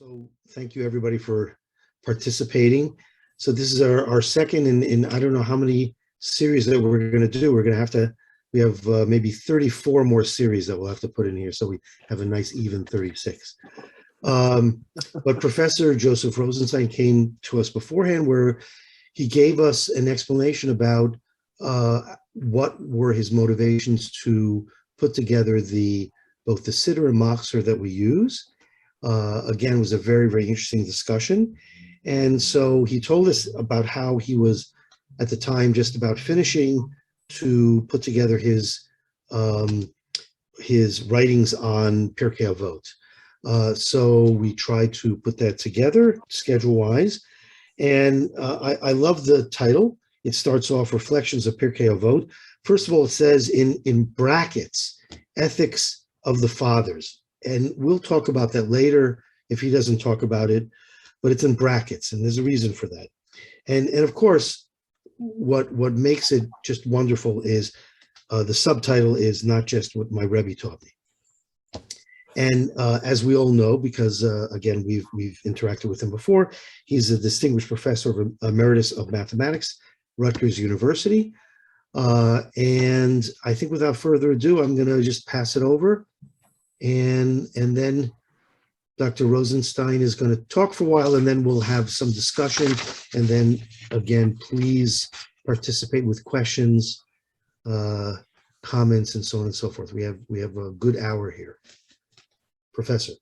So thank you everybody for participating. So this is our second in I don't know how many series that we're going to do. We have maybe 34 more series that we'll have to put in here. So we have a nice even 36. But Professor Joseph Rosenstein came to us beforehand where he gave us an explanation about what were his motivations to put together both the Siddur and Machzor that we use. Again, it was a very, very interesting discussion. And so he told us about how he was at the time just about finishing to put together his writings on Pirkei Avot. So we tried to put that together schedule-wise. And I love the title. It starts off Reflections of Pirkei Avot. First of all, it says in brackets, Ethics of the Fathers. And we'll talk about that later if he doesn't talk about it, but it's in brackets, and there's a reason for that. And of course, what makes it just wonderful is the subtitle is not just what my Rebbe taught me. And as we all know, because again, we've interacted with him before, he's a distinguished professor emeritus of mathematics, Rutgers University. And I think without further ado, I'm going to just pass it over. And then Dr. Rosenstein is going to talk for a while, and then we'll have some discussion. And then again, please participate with questions, comments, and so on and so forth. We have a good hour here. Professor.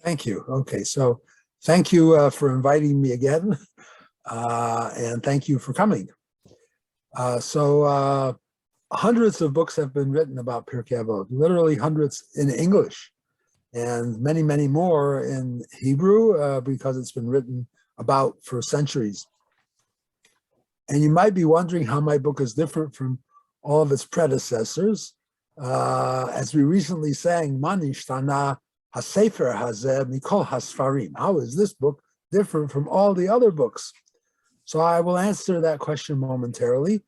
Thank you. Okay, so thank you for inviting me again, and thank you for coming. Hundreds of books have been written about Pirkei Avot, literally hundreds in English, and many, many more in Hebrew because it's been written about for centuries. And you might be wondering how my book is different from all of its predecessors. As we recently sang, Manishtana HaSefer Hazeh Mikol HaSfarim. How is this book different from all the other books? So I will answer that question momentarily,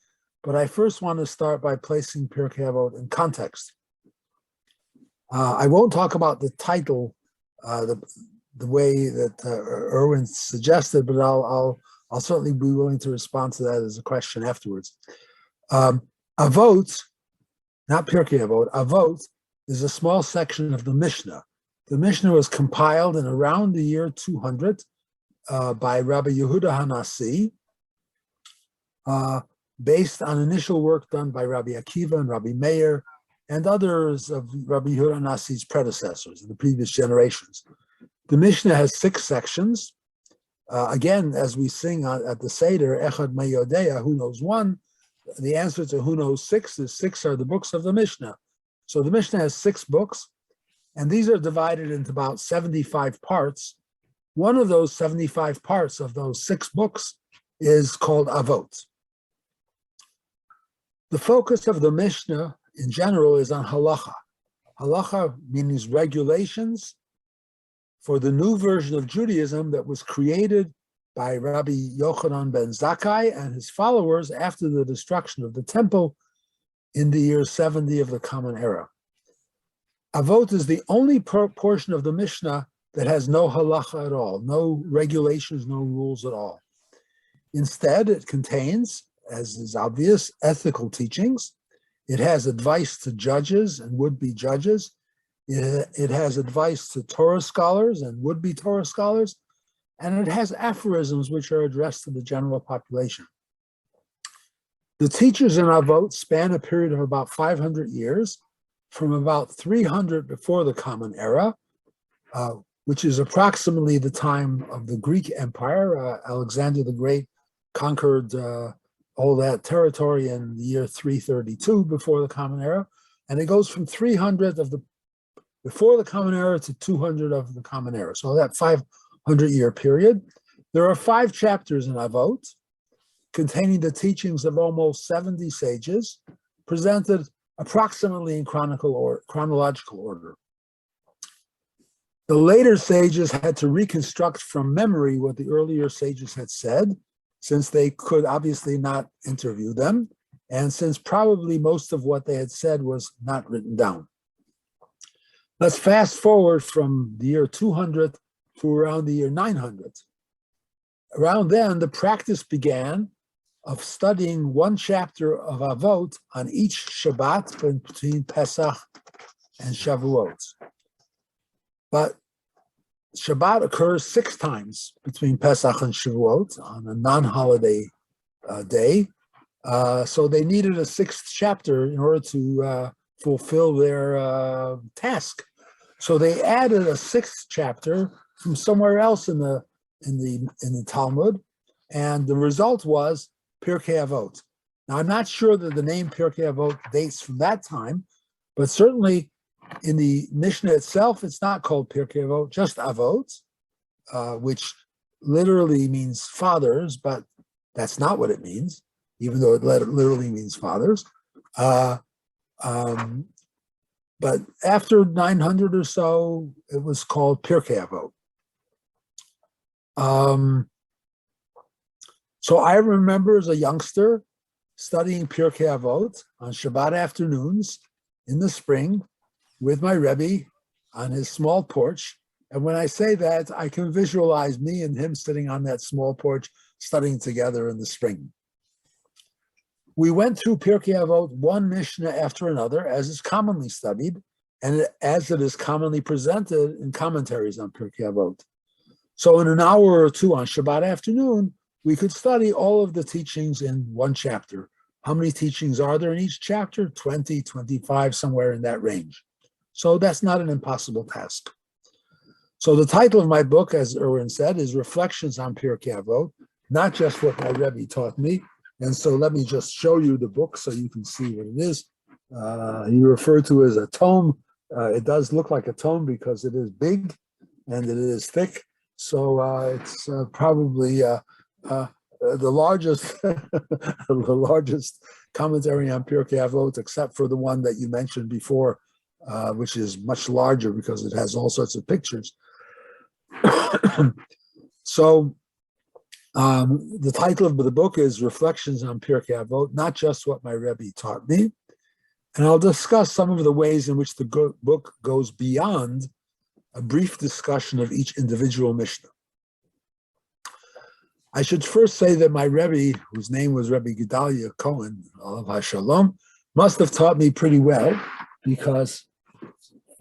but I first want to start by placing Pirkei Avot in context. I won't talk about the title the way that Erwin suggested, but I'll certainly be willing to respond to that as a question afterwards. Avot, not Pirkei Avot, Avot is a small section of the Mishnah. The Mishnah was compiled in around the year 200 by Rabbi Yehuda Hanassi, based on initial work done by Rabbi Akiva and Rabbi Meir and others of Rabbi Yehuda Hanassi's predecessors in the previous generations. The Mishnah has 6 sections. Again, as we sing at the Seder, Echad Mayodea, who knows one? The answer to who knows 6 is 6 are the books of the Mishnah. So the Mishnah has 6 books, and these are divided into about 75 parts. One of those 75 parts of those 6 books is called Avot. The focus of the Mishnah in general is on halacha. Halacha means regulations for the new version of Judaism that was created by Rabbi Yochanan ben Zakkai and his followers after the destruction of the temple in the year 70 of the Common Era. Avot is the only portion of the Mishnah that has no halacha at all, no regulations, no rules at all. Instead, it contains, as is obvious, ethical teachings. It has advice to judges and would-be judges. It has advice to Torah scholars and would-be Torah scholars. And it has aphorisms which are addressed to the general population. The teachers in Avot span a period of about 500 years, from about 300 before the Common Era, which is approximately the time of the Greek Empire. Alexander the Great conquered all that territory in the year 332 before the Common Era, and it goes from 300 of the before the Common Era to 200 of the Common Era. So that 500-year period. There are 5 chapters in Avot, containing the teachings of almost 70 sages, presented approximately in chronological order. The later sages had to reconstruct from memory what the earlier sages had said, since they could obviously not interview them, and since probably most of what they had said was not written down. Let's fast forward from the year 200 to around the year 900. Around then, the practice began of studying one chapter of Avot on each Shabbat between Pesach and Shavuot. But Shabbat occurs 6 times between Pesach and Shavuot on a non-holiday day. So they needed a 6th chapter in order to fulfill their task. So they added a 6th chapter from somewhere else in the Talmud, and the result was Pirkei Avot. Now, I'm not sure that the name Pirkei Avot dates from that time, but certainly in the Mishnah itself, it's not called Pirkei Avot, just Avot, which literally means fathers, but that's not what it means, even though it literally means fathers. But after 900 or so, it was called Pirkei Avot. So I remember as a youngster studying Pirkei Avot on Shabbat afternoons in the spring with my Rebbe on his small porch. And when I say that, I can visualize me and him sitting on that small porch studying together in the spring. We went through Pirkei Avot one Mishnah after another, as is commonly studied, and as it is commonly presented in commentaries on Pirkei Avot. So in an hour or two on Shabbat afternoon, we could study all of the teachings in one chapter. How many teachings are there in each chapter? 20, 25, somewhere in that range. So that's not an impossible task. So the title of my book, as Erwin said, is Reflections on Pirkei Avot, not just what my Rebbe taught me. And so let me just show you the book so you can see what it is. He referred to it as a tome. It does look like a tome because it is big and it is thick. So it's probably the largest the largest commentary on Pirkei Avot, except for the one that you mentioned before, which is much larger because it has all sorts of pictures. So the title of the book is Reflections on Pirkei Avot, not just what my Rebbe taught me. And I'll discuss some of the ways in which the book goes beyond a brief discussion of each individual Mishnah. I should first say that my Rebbe, whose name was Rebbe Gedalia Cohen, Alav HaShalom, must have taught me pretty well because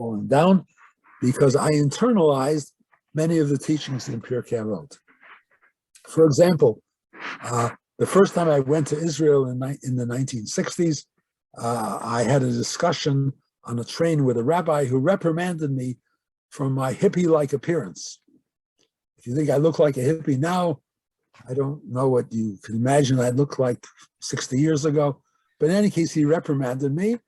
I internalized many of the teachings in Pirkei Avot. For example, the first time I went to Israel in the 1960s, I had a discussion on a train with a rabbi who reprimanded me for my hippie-like appearance. If you think I look like a hippie now, I don't know what you can imagine I looked like 60 years ago. But in any case, he reprimanded me,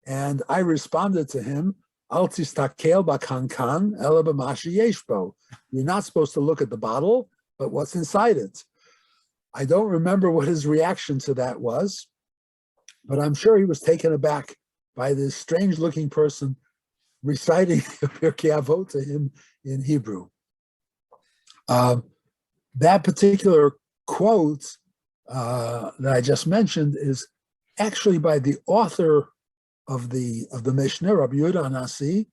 and I responded to him, Al tistakel b'kankan ela b'mashi yesh bo. You're not supposed to look at the bottle, but what's inside it. I don't remember what his reaction to that was, but I'm sure he was taken aback by this strange-looking person reciting Pirkei Avot to him in Hebrew. That particular quote that I just mentioned is actually by the author of the Mishnah, Rabbi Yehuda Anasi,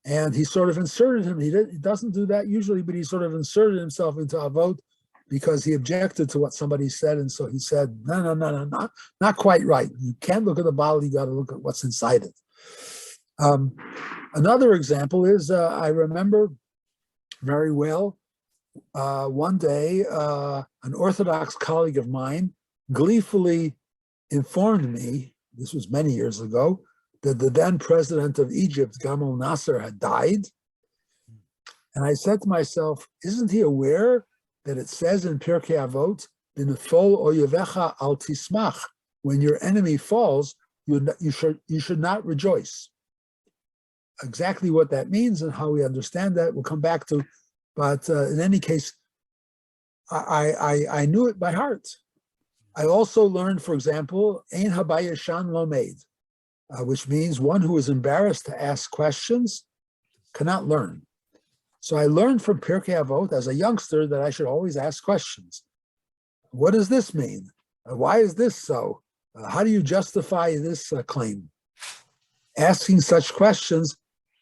and he sort of inserted him. He doesn't do that usually, but he sort of inserted himself into Avot because he objected to what somebody said, and so he said, no, not quite right. You can't look at the bottle, you got to look at what's inside it. Another example is, I remember very well, one day, an Orthodox colleague of mine gleefully informed me, this was many years ago, that the then president of Egypt, Gamal Nasser, had died. And I said to myself, isn't he aware that it says in Pirkei Avot, "B'nefol oyevecha al tismach," when your enemy falls, you should not rejoice. Exactly what that means and how we understand that we'll come back to. But in any case, I knew it by heart. I also learned, for example, Ein habayashan lomed, which means one who is embarrassed to ask questions cannot learn. So I learned from Pirkei Avot as a youngster that I should always ask questions. What does this mean? Why is this so? How do you justify this claim? Asking such questions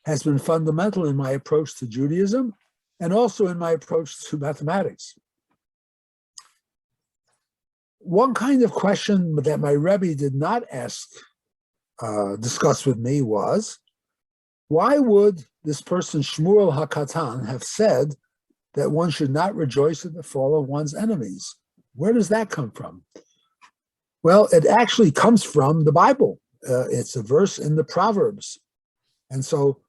has been fundamental in my approach to Judaism, and also in my approach to mathematics. One kind of question that my Rebbe did not discuss with me was, why would this person, Shmuel HaKatan, have said that one should not rejoice at the fall of one's enemies? Where does that come from? Well, it actually comes from the Bible. It's a verse in the Proverbs. And so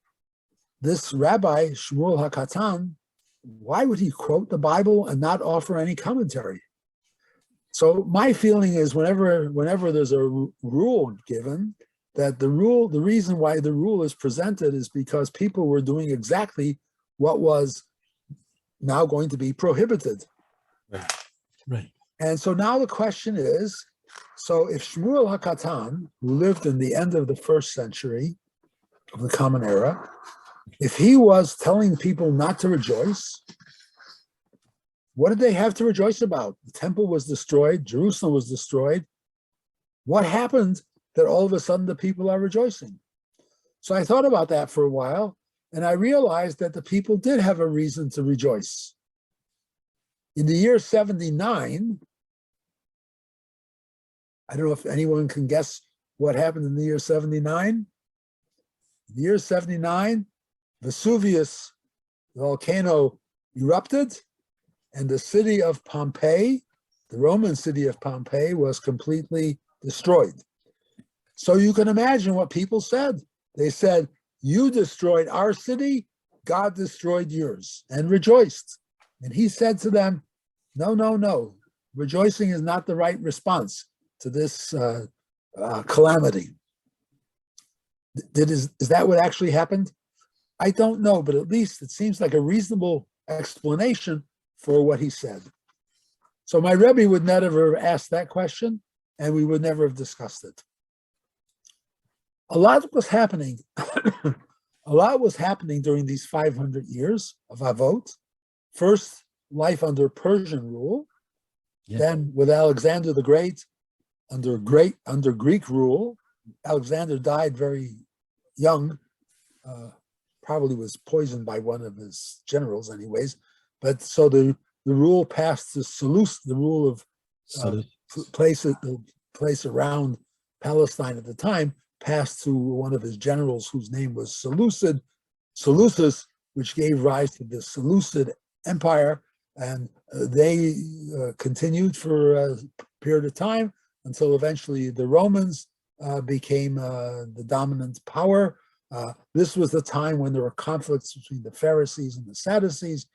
this rabbi, Shmuel HaKatan, why would he quote the Bible and not offer any commentary? So my feeling is whenever there's a rule given, that the reason why the rule is presented is because people were doing exactly what was now going to be prohibited. Right. And so now the question is, so if Shmuel HaKatan, who lived in the end of the first century of the Common Era, if he was telling people not to rejoice, what did they have to rejoice about? The temple was destroyed, Jerusalem was destroyed. What happened that all of a sudden the people are rejoicing? So I thought about that for a while, and I realized that the people did have a reason to rejoice. In the year 79, I don't know if anyone can guess what happened in the year 79. In the year 79, Vesuvius, the volcano, erupted, and the city of Pompeii, the Roman city of Pompeii, was completely destroyed. So you can imagine what people said. They said, you destroyed our city, God destroyed yours, and rejoiced. And he said to them, no, no, no. Rejoicing is not the right response to this calamity. Is that what actually happened? I don't know, but at least it seems like a reasonable explanation for what he said. So my Rebbe would never have asked that question, and we would never have discussed it. A lot was happening. A lot was happening during these 500 years of Avot. First, life under Persian rule, then with Alexander the Great under Greek rule. Alexander died very young, probably was poisoned by one of his generals anyways. But so the rule passed to Seleucus, the rule of the place around Palestine at the time, passed to one of his generals whose name was Seleucus, which gave rise to the Seleucid Empire. And they continued for a period of time until eventually the Romans became the dominant power. This was the time when there were conflicts between the Pharisees and the Sadducees,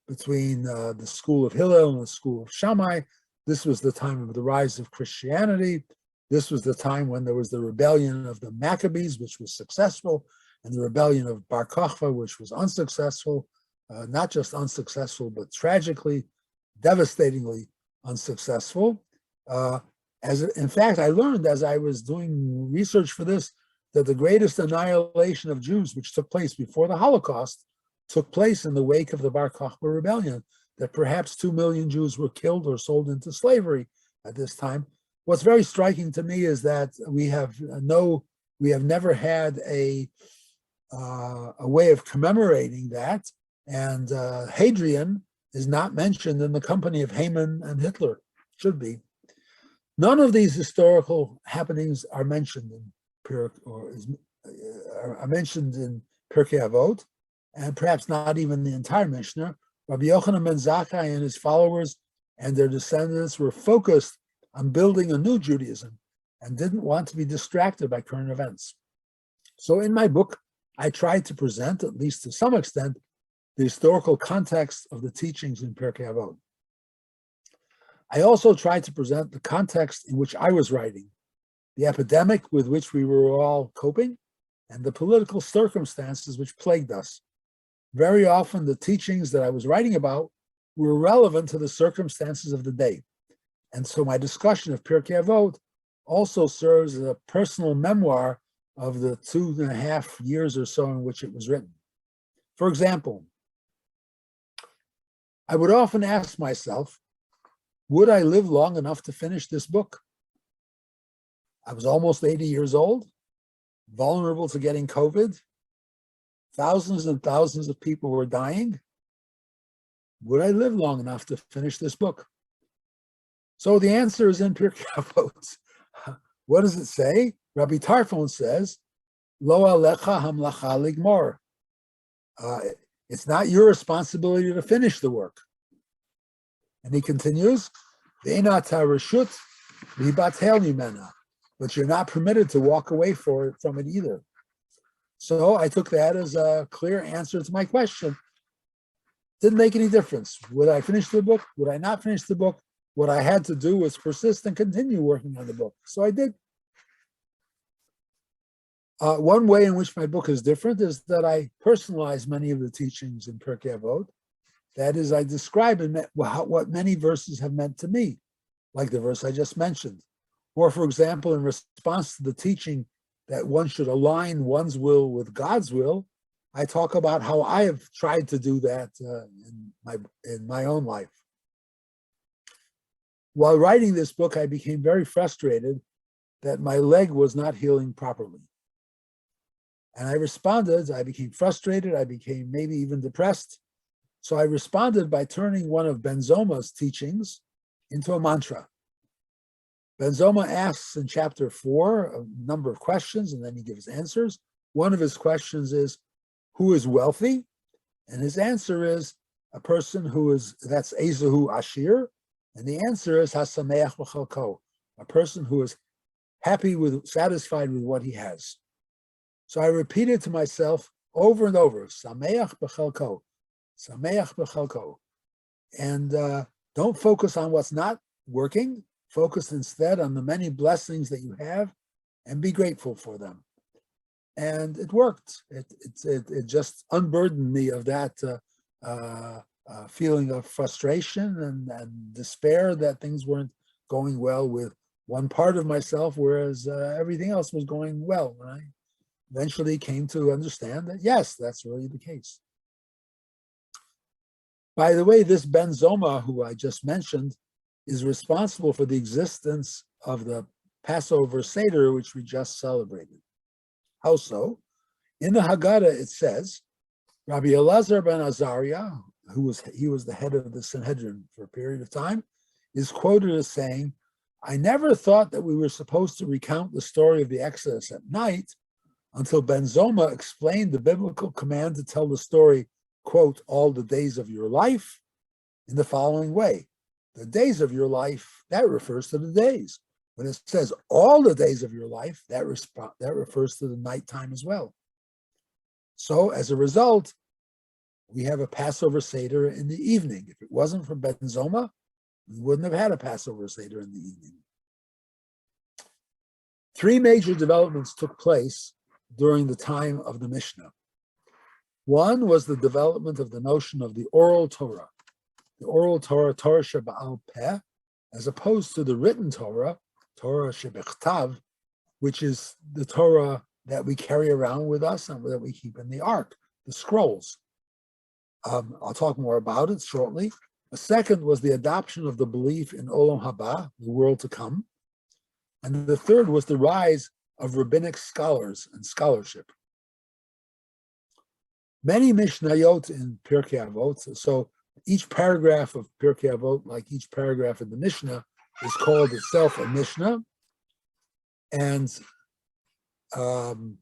between the school of Hillel and the school of Shammai. This was the time of the rise of Christianity. This was the time when there was the rebellion of the Maccabees, which was successful, and the rebellion of Bar Kokhba, which was unsuccessful. Not just unsuccessful, but tragically, devastatingly unsuccessful. In fact, I learned as I was doing research for this, that the greatest annihilation of Jews, which took place before the Holocaust, took place in the wake of the Bar Kokhba rebellion, that perhaps 2 million Jews were killed or sold into slavery at this time. What's very striking to me is that we have never had a way of commemorating that. And Hadrian is not mentioned in the company of Haman and Hitler. Should be. None of these historical happenings are mentioned in Pirkei Avot, and perhaps not even the entire Mishnah. Rabbi Yochanan ben Zakkai and his followers and their descendants were focused on building a new Judaism and didn't want to be distracted by current events. So in my book, I tried to present, at least to some extent, the historical context of the teachings in Pirkei Avot. I also tried to present the context in which I was writing, the epidemic with which we were all coping, and the political circumstances which plagued us. Very often the teachings that I was writing about were relevant to the circumstances of the day. And so my discussion of Pirkei Avot also serves as a personal memoir of the 2.5 years or so in which it was written. For example, I would often ask myself, would I live long enough to finish this book? I was almost 80 years old, vulnerable to getting COVID. Thousands and thousands of people were dying. would I live long enough to finish this book? So the answer is in Pirkei Avot. What does it say? Rabbi Tarfon says, Lo alecha hamlacha ligmor. It's not your responsibility to finish the work. And he continues, Ve'ena tarashut libatel mimena. But you're not permitted to walk away from it either. So I took that as a clear answer to my question. Didn't make any difference. Would I finish the book? Would I not finish the book? What I had to do was persist and continue working on the book. So I did. One way in which my book is different is that I personalize many of the teachings in Pirkei Avot. That is, I describe what many verses have meant to me, like the verse I just mentioned. Or, for example, in response to the teaching that one should align one's will with God's will, I talk about how I have tried to do that in my own life. While writing this book, I became very frustrated that my leg was not healing properly. And I became frustrated, I became maybe even depressed. So I responded by turning one of Ben Zoma's teachings into a mantra. Ben Zoma asks in chapter 4 a number of questions, and then he gives answers. One of his questions is, who is wealthy? And his answer is a person that's Ezehu Ashir. And the answer is Hasameach b'chalko, a person who is satisfied with what he has. So I repeated to myself over and over, Sameach b'chalko, Sameach b'chalko. And don't focus on what's not working. Focus instead on the many blessings that you have and be grateful for them. And it worked. It just unburdened me of that feeling of frustration and despair that things weren't going well with one part of myself, whereas everything else was going well. And I eventually came to understand that, yes, that's really the case. By the way, this Ben Zoma, who I just mentioned, is responsible for the existence of the Passover Seder, which we just celebrated. How so? In the Haggadah, it says, Rabbi Elazar ben Azariah, he was the head of the Sanhedrin for a period of time, is quoted as saying, I never thought that we were supposed to recount the story of the Exodus at night until Ben Zoma explained the biblical command to tell the story, quote, all the days of your life, in the following way. The days of your life, that refers to the days. When it says all the days of your life, that refers to the nighttime as well. So as a result, we have a Passover Seder in the evening. If it wasn't for Ben Zoma, we wouldn't have had a Passover Seder in the evening. 3 major developments took place during the time of the Mishnah. One was the development of the notion of the oral Torah. The oral Torah, Torah Sheba'al Peh, as opposed to the written Torah, Torah Shebechtav, which is the Torah that we carry around with us and that we keep in the ark, the scrolls. I'll talk more about it shortly. The second was the adoption of the belief in Olam Haba, the world to come. And the third was the rise of rabbinic scholars and scholarship. Many Mishnayot in Pirkei Avot, so each paragraph of Pirkei Avot, like each paragraph in the Mishnah, is called itself a Mishnah. And the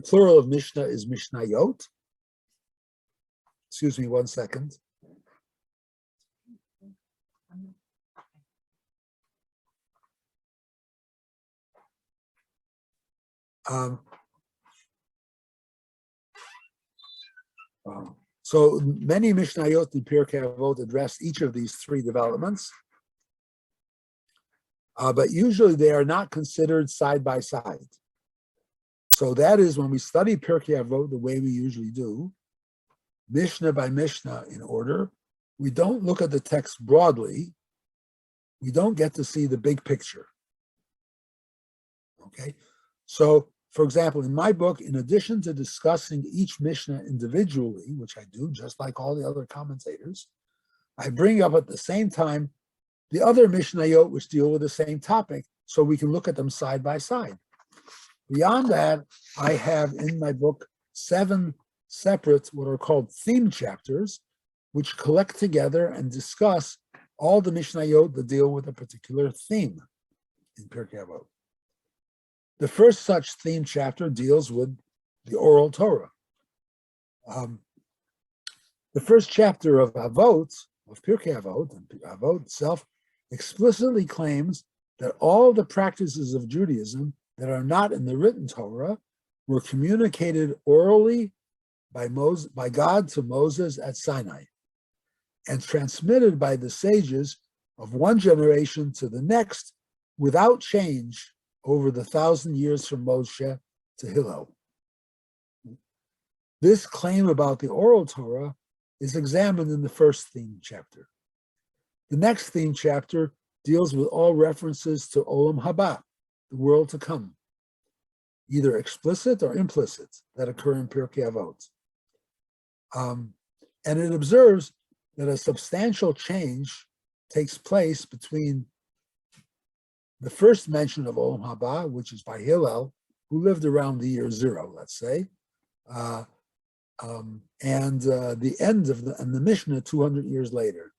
plural of Mishnah is Mishnayot. Excuse me 1 second. So many Mishnayot in Pirkei Avot address each of these 3 developments, but usually they are not considered side by side. So that is when we study Pirkei Avot the way we usually do, Mishnah by Mishnah in order, we don't look at the text broadly. We don't get to see the big picture. Okay, so for example, in my book, in addition to discussing each Mishnah individually, which I do just like all the other commentators, I bring up at the same time the other Mishnayot which deal with the same topic so we can look at them side by side. Beyond that, I have in my book 7 separate, what are called theme chapters, which collect together and discuss all the Mishnayot that deal with a particular theme in Pirkei Avot. The first such theme chapter deals with the oral Torah. The first chapter of Avot, of Pirkei Avot, and Avot itself, explicitly claims that all the practices of Judaism that are not in the written Torah were communicated orally by God to Moses at Sinai and transmitted by the sages of one generation to the next without change over the 1,000 years from Moshe to Hillel. This claim about the oral Torah is examined in the first theme chapter. The next theme chapter deals with all references to Olam Haba, the world to come, either explicit or implicit, that occur in Pirkei Avot. And it observes that a substantial change takes place between the first mention of Olam Haba, which is by Hillel, who lived around the year 0, let's say, and the end of the Mishnah 200 years later.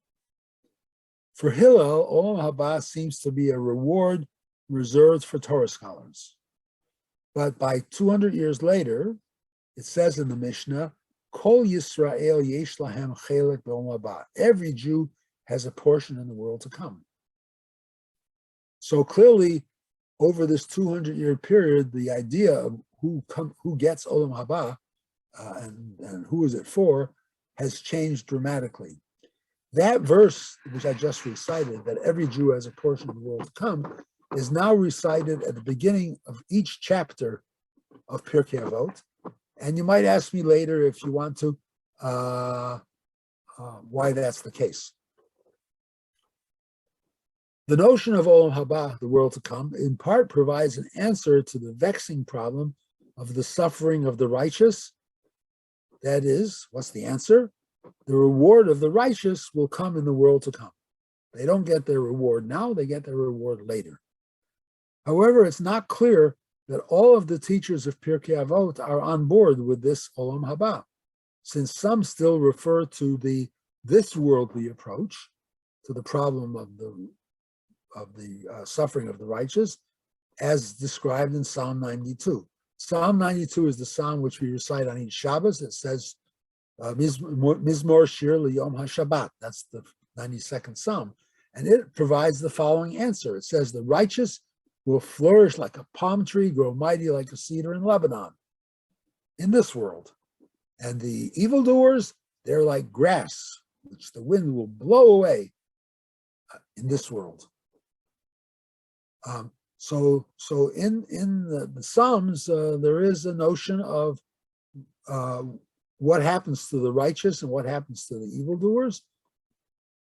For Hillel, Olam Haba seems to be a reward reserved for Torah scholars. But by 200 years later, it says in the Mishnah, Kol Yisrael yesh lahem chelek b'Olam Haba. Every Jew has a portion in the world to come. So clearly, over this 200-year period, the idea of who gets Olam Haba and who is it for has changed dramatically. That verse, which I just recited, that every Jew has a portion of the world to come, is now recited at the beginning of each chapter of Pirkei Avot. And you might ask me later, if you want to, why that's the case. The notion of Olam Haba, the world to come, in part provides an answer to the vexing problem of the suffering of the righteous. That is, what's the answer? The reward of the righteous will come in the world to come. They don't get their reward now, they get their reward later. However, it's not clear that all of the teachers of Pirkei Avot are on board with this Olam Haba, since some still refer to this worldly approach to the problem of the suffering of the righteous as described in Psalm 92. Psalm 92 is the psalm which we recite on each Shabbos. It says, Mizmor Shir L'Yom HaShabbat. That's the 92nd Psalm. And it provides the following answer. It says, the righteous will flourish like a palm tree, grow mighty like a cedar in Lebanon, in this world. And the evildoers, they're like grass, which the wind will blow away in this world. So in the Psalms, there is a notion of what happens to the righteous and what happens to the evildoers.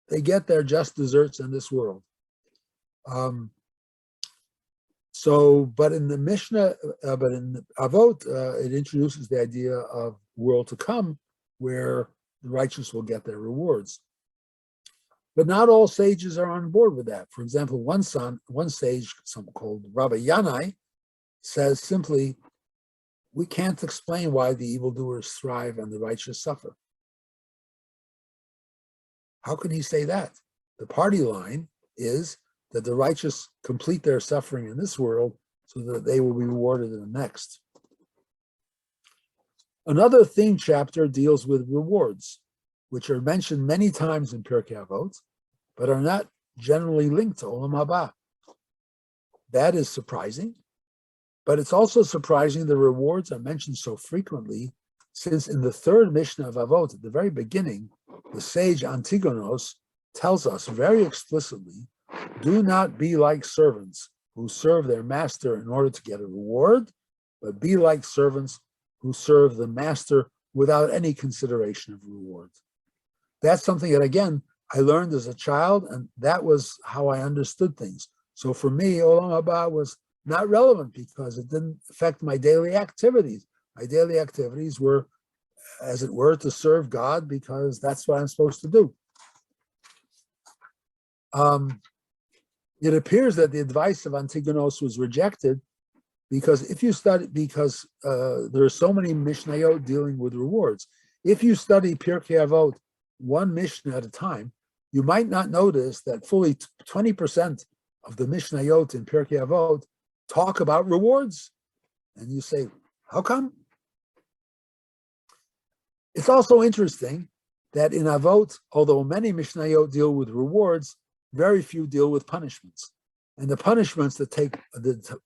They get their just deserts in this world. But in the Mishnah, but in the Avot, it introduces the idea of world to come, where the righteous will get their rewards. But not all sages are on board with that. For example, one sage, someone called Rabbi Yanai, says simply, we can't explain why the evildoers thrive and the righteous suffer. How can he say that? The party line is that the righteous complete their suffering in this world so that they will be rewarded in the next. Another theme chapter deals with rewards, which are mentioned many times in Pirkei Avot, but are not generally linked to Olam Haba. That is surprising, but it's also surprising the rewards are mentioned so frequently, since in the third Mishnah of Avot, at the very beginning, the sage Antigonos tells us very explicitly, do not be like servants who serve their master in order to get a reward, but be like servants who serve the master without any consideration of reward. That's something that, again, I learned as a child, and that was how I understood things. So for me, Olam Haba was not relevant because it didn't affect my daily activities. My daily activities were, as it were, to serve God because that's what I'm supposed to do. It appears that the advice of Antigonos was rejected because if you study, because there are so many Mishnayot dealing with rewards. If you study Pirkei Avot one Mishnah at a time, you might not notice that fully 20% of the Mishnayot in Pirkei Avot talk about rewards. And you say, how come? It's also interesting that in Avot, although many Mishnayot deal with rewards, very few deal with punishments. And the punishments that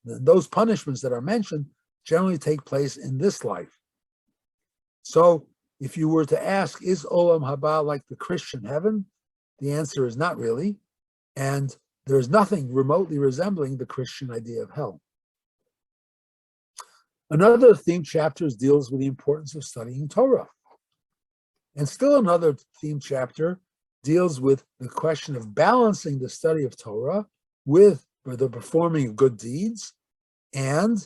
those punishments that are mentioned generally take place in this life. So if you were to ask, is Olam Haba like the Christian heaven? The answer is not really. And there's nothing remotely resembling the Christian idea of hell. Another theme chapter deals with the importance of studying Torah. And still another theme chapter deals with the question of balancing the study of Torah with the performing of good deeds and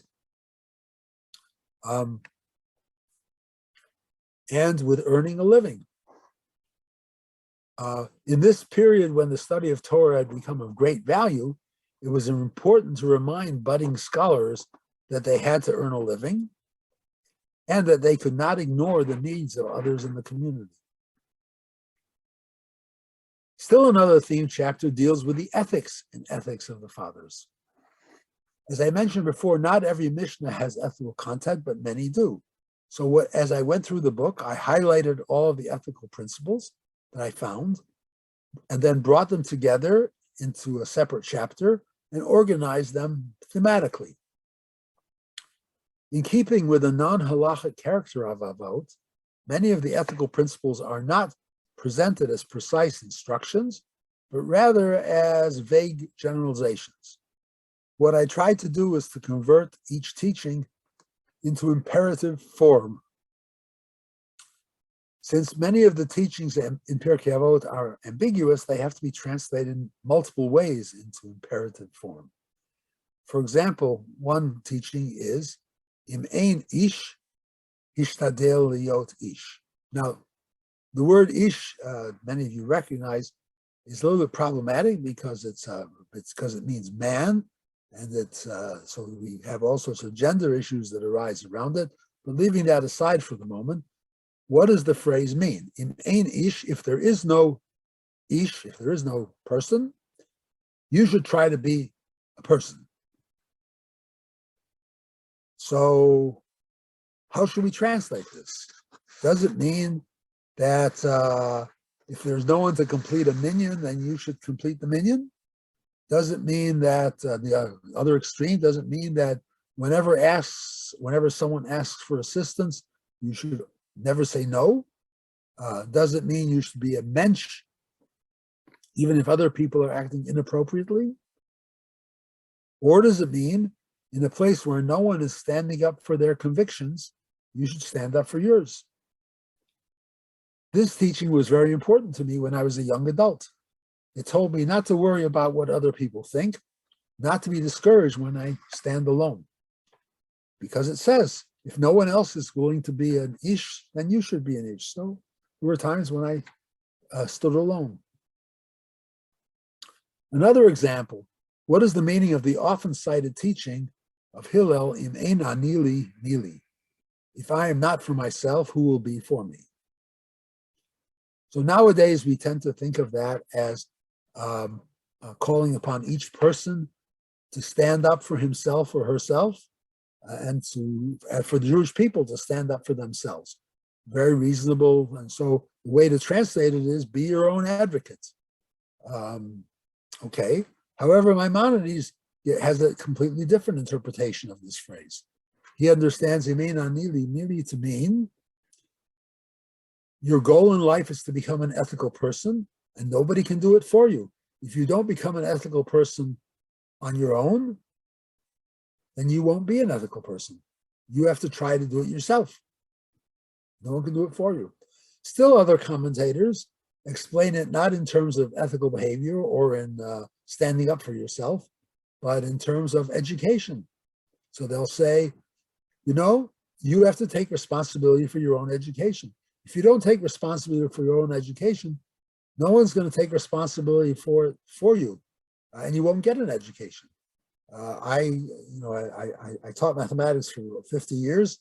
with earning a living. In this period when the study of Torah had become of great value, it was important to remind budding scholars that they had to earn a living and that they could not ignore the needs of others in the community. Still another theme chapter deals with the ethics and ethics of the fathers. As I mentioned before, not every Mishnah has ethical content, but many do. So as I went through the book, I highlighted all of the ethical principles that I found and then brought them together into a separate chapter and organized them thematically. In keeping with the non-halachic character of Avot, many of the ethical principles are not presented as precise instructions, but rather as vague generalizations. What I tried to do was to convert each teaching into imperative form. Since many of the teachings in Pirkei Avot are ambiguous, they have to be translated in multiple ways into imperative form. For example, one teaching is, Im ein ish, hishtadel liot ish. Now, the word ish, many of you recognize, is a little bit problematic because it's because it means man, and it's so we have all sorts of gender issues that arise around it. But leaving that aside for the moment, what does the phrase mean? In ein ish, if there is no ish, if there is no person, you should try to be a person. So, how should we translate this? Does it mean that if there's no one to complete a minyan, then you should complete the minyan? Does it mean that the other extreme doesn't mean that whenever someone asks for assistance, you should never say no? Does it mean you should be a mensch, even if other people are acting inappropriately? Or does it mean in a place where no one is standing up for their convictions, you should stand up for yours? This teaching was very important to me when I was a young adult. It told me not to worry about what other people think, not to be discouraged when I stand alone. Because it says, if no one else is willing to be an ish, then you should be an ish. So there were times when I stood alone. Another example, what is the meaning of the often cited teaching of Hillel, Im ein ani li? If I am not for myself, who will be for me? So nowadays we tend to think of that as calling upon each person to stand up for himself or herself, and for the Jewish people to stand up for themselves. Very reasonable. And so the way to translate it is be your own advocate. Okay. However, Maimonides has a completely different interpretation of this phrase. He understands im ein ani li to mean your goal in life is to become an ethical person, and nobody can do it for you. If you don't become an ethical person on your own, then you won't be an ethical person. You have to try to do it yourself. No one can do it for you. Still, other commentators explain it not in terms of ethical behavior or in standing up for yourself, but in terms of education. So they'll say, you have to take responsibility for your own education. If you don't take responsibility for your own education, no one's going to take responsibility for it for you, and you won't get an education. I taught mathematics for 50 years,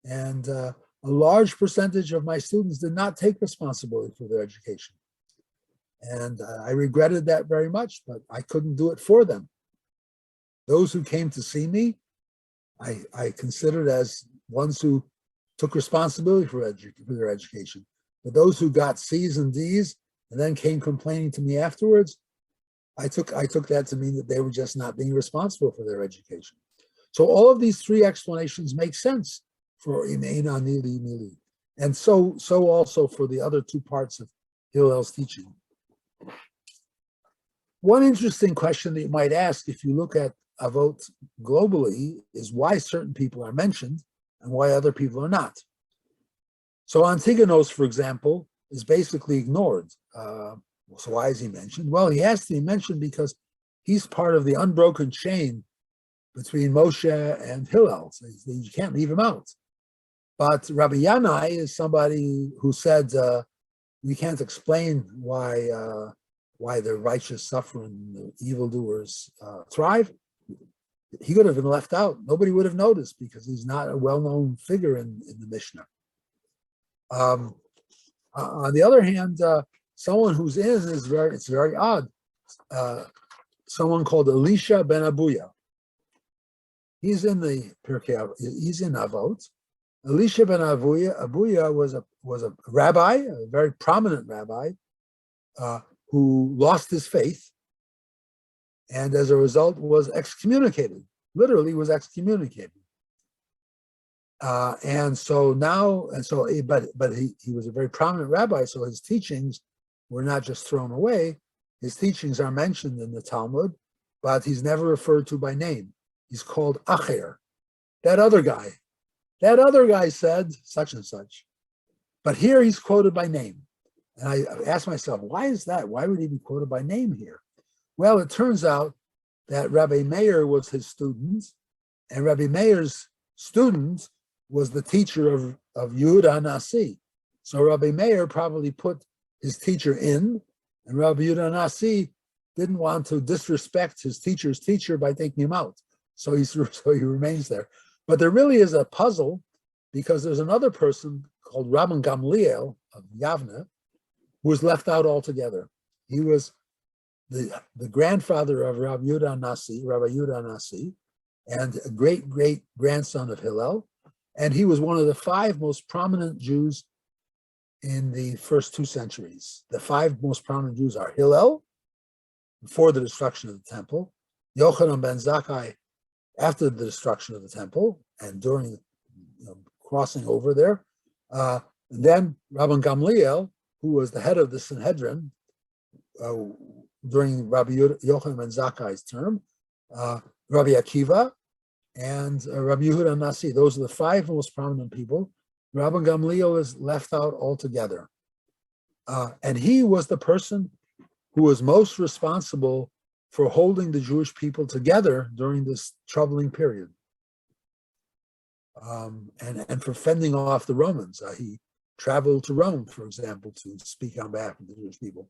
and a large percentage of my students did not take responsibility for their education. And I regretted that very much, but I couldn't do it for them. Those who came to see me, I considered as ones who took responsibility for their education. But those who got C's and D's and then came complaining to me afterwards, I took that to mean that they were just not being responsible for their education. So all of these three explanations make sense for Imeina Nili Nili, and so also for the other two parts of Hillel's teaching. One interesting question that you might ask if you look at Avot globally is why certain people are mentioned and why other people are not. So Antigonos, for example, is basically ignored. So why is he mentioned? Well, he has to be mentioned because he's part of the unbroken chain between Moshe and Hillel. So you can't leave him out. But Rabbi Yanai is somebody who said we can't explain why the righteous suffer and the evildoers thrive. He could have been left out. Nobody would have noticed because he's not a well-known figure in the Mishnah. On the other hand, someone who's in is very odd. Someone called Elisha ben Abuya. He's in the Pirkei Avot. He's in Avot. Elisha ben Abuya was a rabbi, a very prominent rabbi, who lost his faith, and as a result was excommunicated. Literally was excommunicated. But he was a very prominent rabbi, so his teachings were not just thrown away. His teachings are mentioned in the Talmud, but he's never referred to by name. He's called Acher. That other guy said such and such. But here he's quoted by name. And I asked myself, why is that? Why would he be quoted by name here? Well, it turns out that Rabbi Meir was his student, and Rabbi Meir's student was the teacher of Yehuda Nasi. So Rabbi Meir probably put his teacher in, and Rabbi Yehuda Nasi didn't want to disrespect his teacher's teacher by taking him out. So he remains there. But there really is a puzzle because there's another person called Rabban Gamliel of Yavne who was left out altogether. He was the grandfather of Rabbi Yehuda Nasi, and a great-great-grandson of Hillel. And he was one of the 5 most prominent Jews in the first 2 centuries. The 5 most prominent Jews are Hillel, before the destruction of the temple, Yochanan ben Zakkai after the destruction of the temple and during crossing over there, and then Rabban Gamliel, who was the head of the Sanhedrin during Rabbi Yochanan ben Zakkai's term, Rabbi Akiva, and Rabbi Yehuda Nasi. Those are the 5 most prominent people. Rabban Gamliel is left out altogether. And he was the person who was most responsible for holding the Jewish people together during this troubling period. And for fending off the Romans. He traveled to Rome, for example, to speak on behalf of the Jewish people.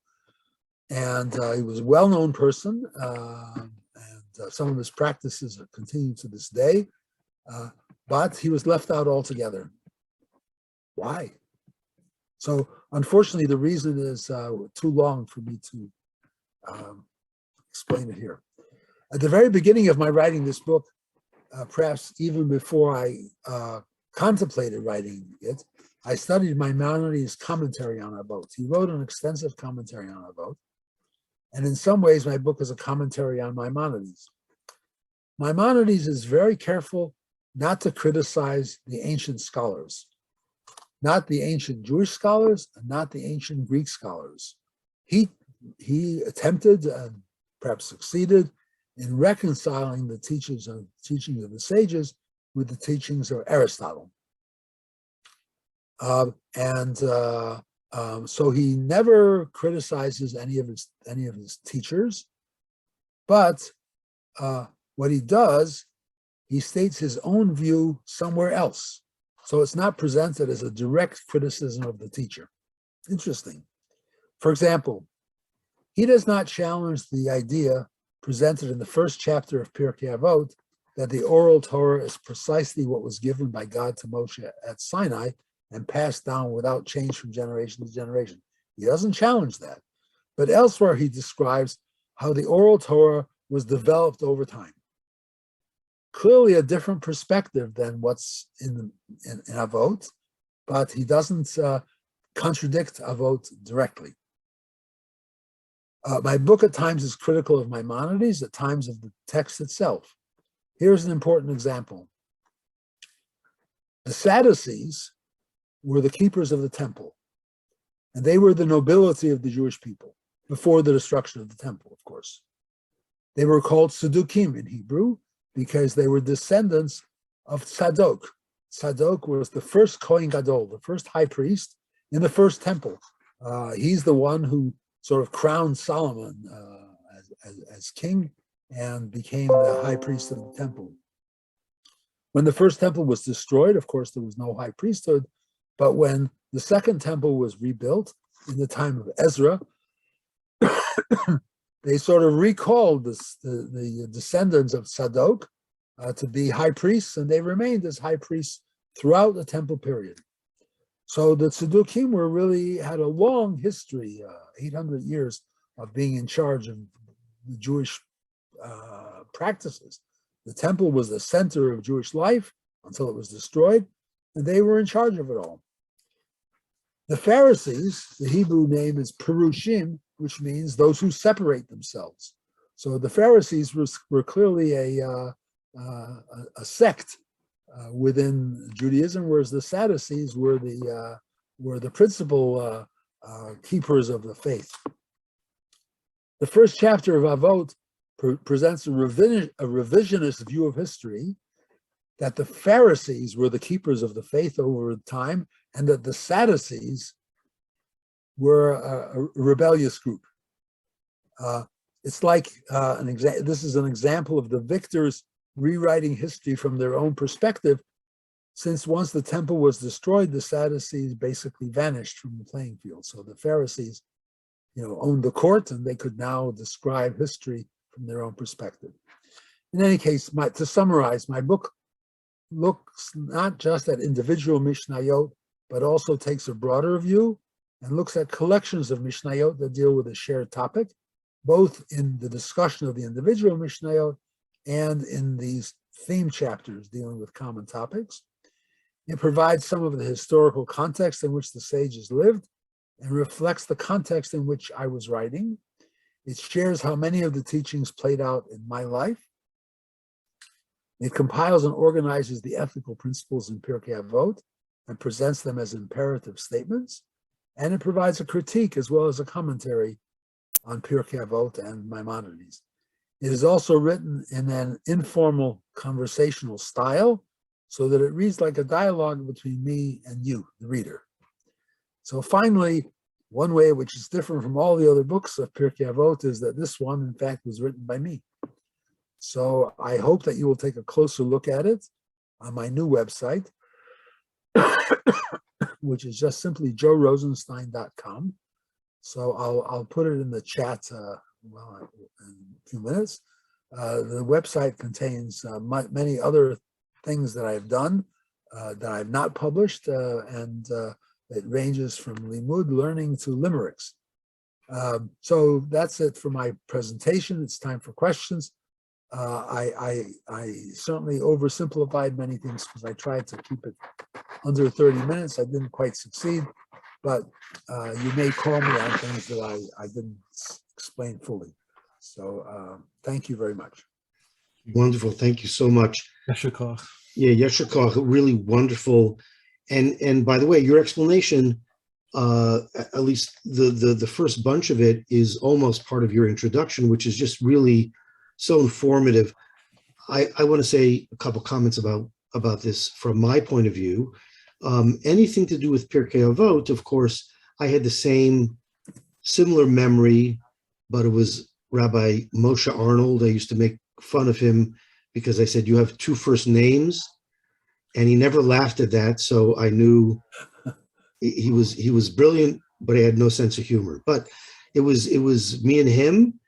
And he was a well-known person, and some of his practices continue to this day, but he was left out altogether. Why? So unfortunately, the reason is too long for me to explain it here. At the very beginning of my writing this book, perhaps even before I contemplated writing it, I studied Maimonides' commentary on Avot. He wrote an extensive commentary on Avot, and in some ways, my book is a commentary on Maimonides. Maimonides is very careful not to criticize the ancient scholars, not the ancient Jewish scholars, and not the ancient Greek scholars. He attempted and perhaps succeeded in reconciling the teachings of the sages with the teachings of Aristotle. So he never criticizes any of his teachers, but what he does, he states his own view somewhere else. So it's not presented as a direct criticism of the teacher. Interesting. For example, he does not challenge the idea presented in the first chapter of Pirkei Avot that the oral Torah is precisely what was given by God to Moshe at Sinai and passed down without change from generation to generation. He doesn't challenge that. But elsewhere, he describes how the oral Torah was developed over time. Clearly a different perspective than what's in Avot, but he doesn't contradict Avot directly. My book at times is critical of Maimonides, at times of the text itself. Here's an important example. The Sadducees were the keepers of the temple, and they were the nobility of the Jewish people before the destruction of the temple, of course. They were called Sadukim in Hebrew because they were descendants of Tzadok. Tzadok was the first Kohen Gadol, the first high priest in the first temple. He's the one who sort of crowned Solomon as king and became the high priest of the temple. When the first temple was destroyed, of course, there was no high priesthood, but when the second temple was rebuilt in the time of Ezra, they sort of recalled the descendants of Tzadok to be high priests, and they remained as high priests throughout the temple period. So the Tzedukim had a long history, 800 years of being in charge of the Jewish practices. The temple was the center of Jewish life until it was destroyed, and they were in charge of it all. The Pharisees, the Hebrew name is Perushim, which means those who separate themselves. So the Pharisees were clearly a sect within Judaism, whereas the Sadducees were the principal keepers of the faith. The first chapter of Avot presents a revisionist view of history, that the Pharisees were the keepers of the faith over time, and that the Sadducees were a rebellious group. It's like this is an example of the victors rewriting history from their own perspective, since once the temple was destroyed, the Sadducees basically vanished from the playing field. So the Pharisees, owned the court, and they could now describe history from their own perspective. In any case, to summarize, my book looks not just at individual Mishnayot, but also takes a broader view and looks at collections of Mishnayot that deal with a shared topic, both in the discussion of the individual Mishnayot and in these theme chapters dealing with common topics. It provides some of the historical context in which the sages lived and reflects the context in which I was writing. It shares how many of the teachings played out in my life. It compiles and organizes the ethical principles in Pirkei Avot and presents them as imperative statements. And it provides a critique as well as a commentary on Pirkei Avot and Maimonides. It is also written in an informal conversational style so that it reads like a dialogue between me and you, the reader. So finally, one way which is different from all the other books of Pirkei Avot is that this one, in fact, was written by me. So I hope that you will take a closer look at it on my new website, which is just simply joerosenstein.com. So I'll put it in the chat in a few minutes. The website contains many other things that I've done that I've not published, and it ranges from limud, learning, to limericks. So that's it for my presentation. It's time for questions. I certainly oversimplified many things because I tried to keep it under 30 minutes. I didn't quite succeed, but you may call me on things that I didn't explain fully. So thank you very much. Wonderful. Thank you so much. Yasher koach. Yeah, Yasher koach, really wonderful. And by the way, your explanation, at least the first bunch of it, is almost part of your introduction, which is just really so informative. I want to say a couple comments about this from my point of view. Anything to do with Pirkei Avot, of course, I had the similar memory, but it was Rabbi Moshe Arnold. I used to make fun of him because I said, you have two first names, and he never laughed at that. So I knew he was brilliant, but he had no sense of humor. But it was me and him.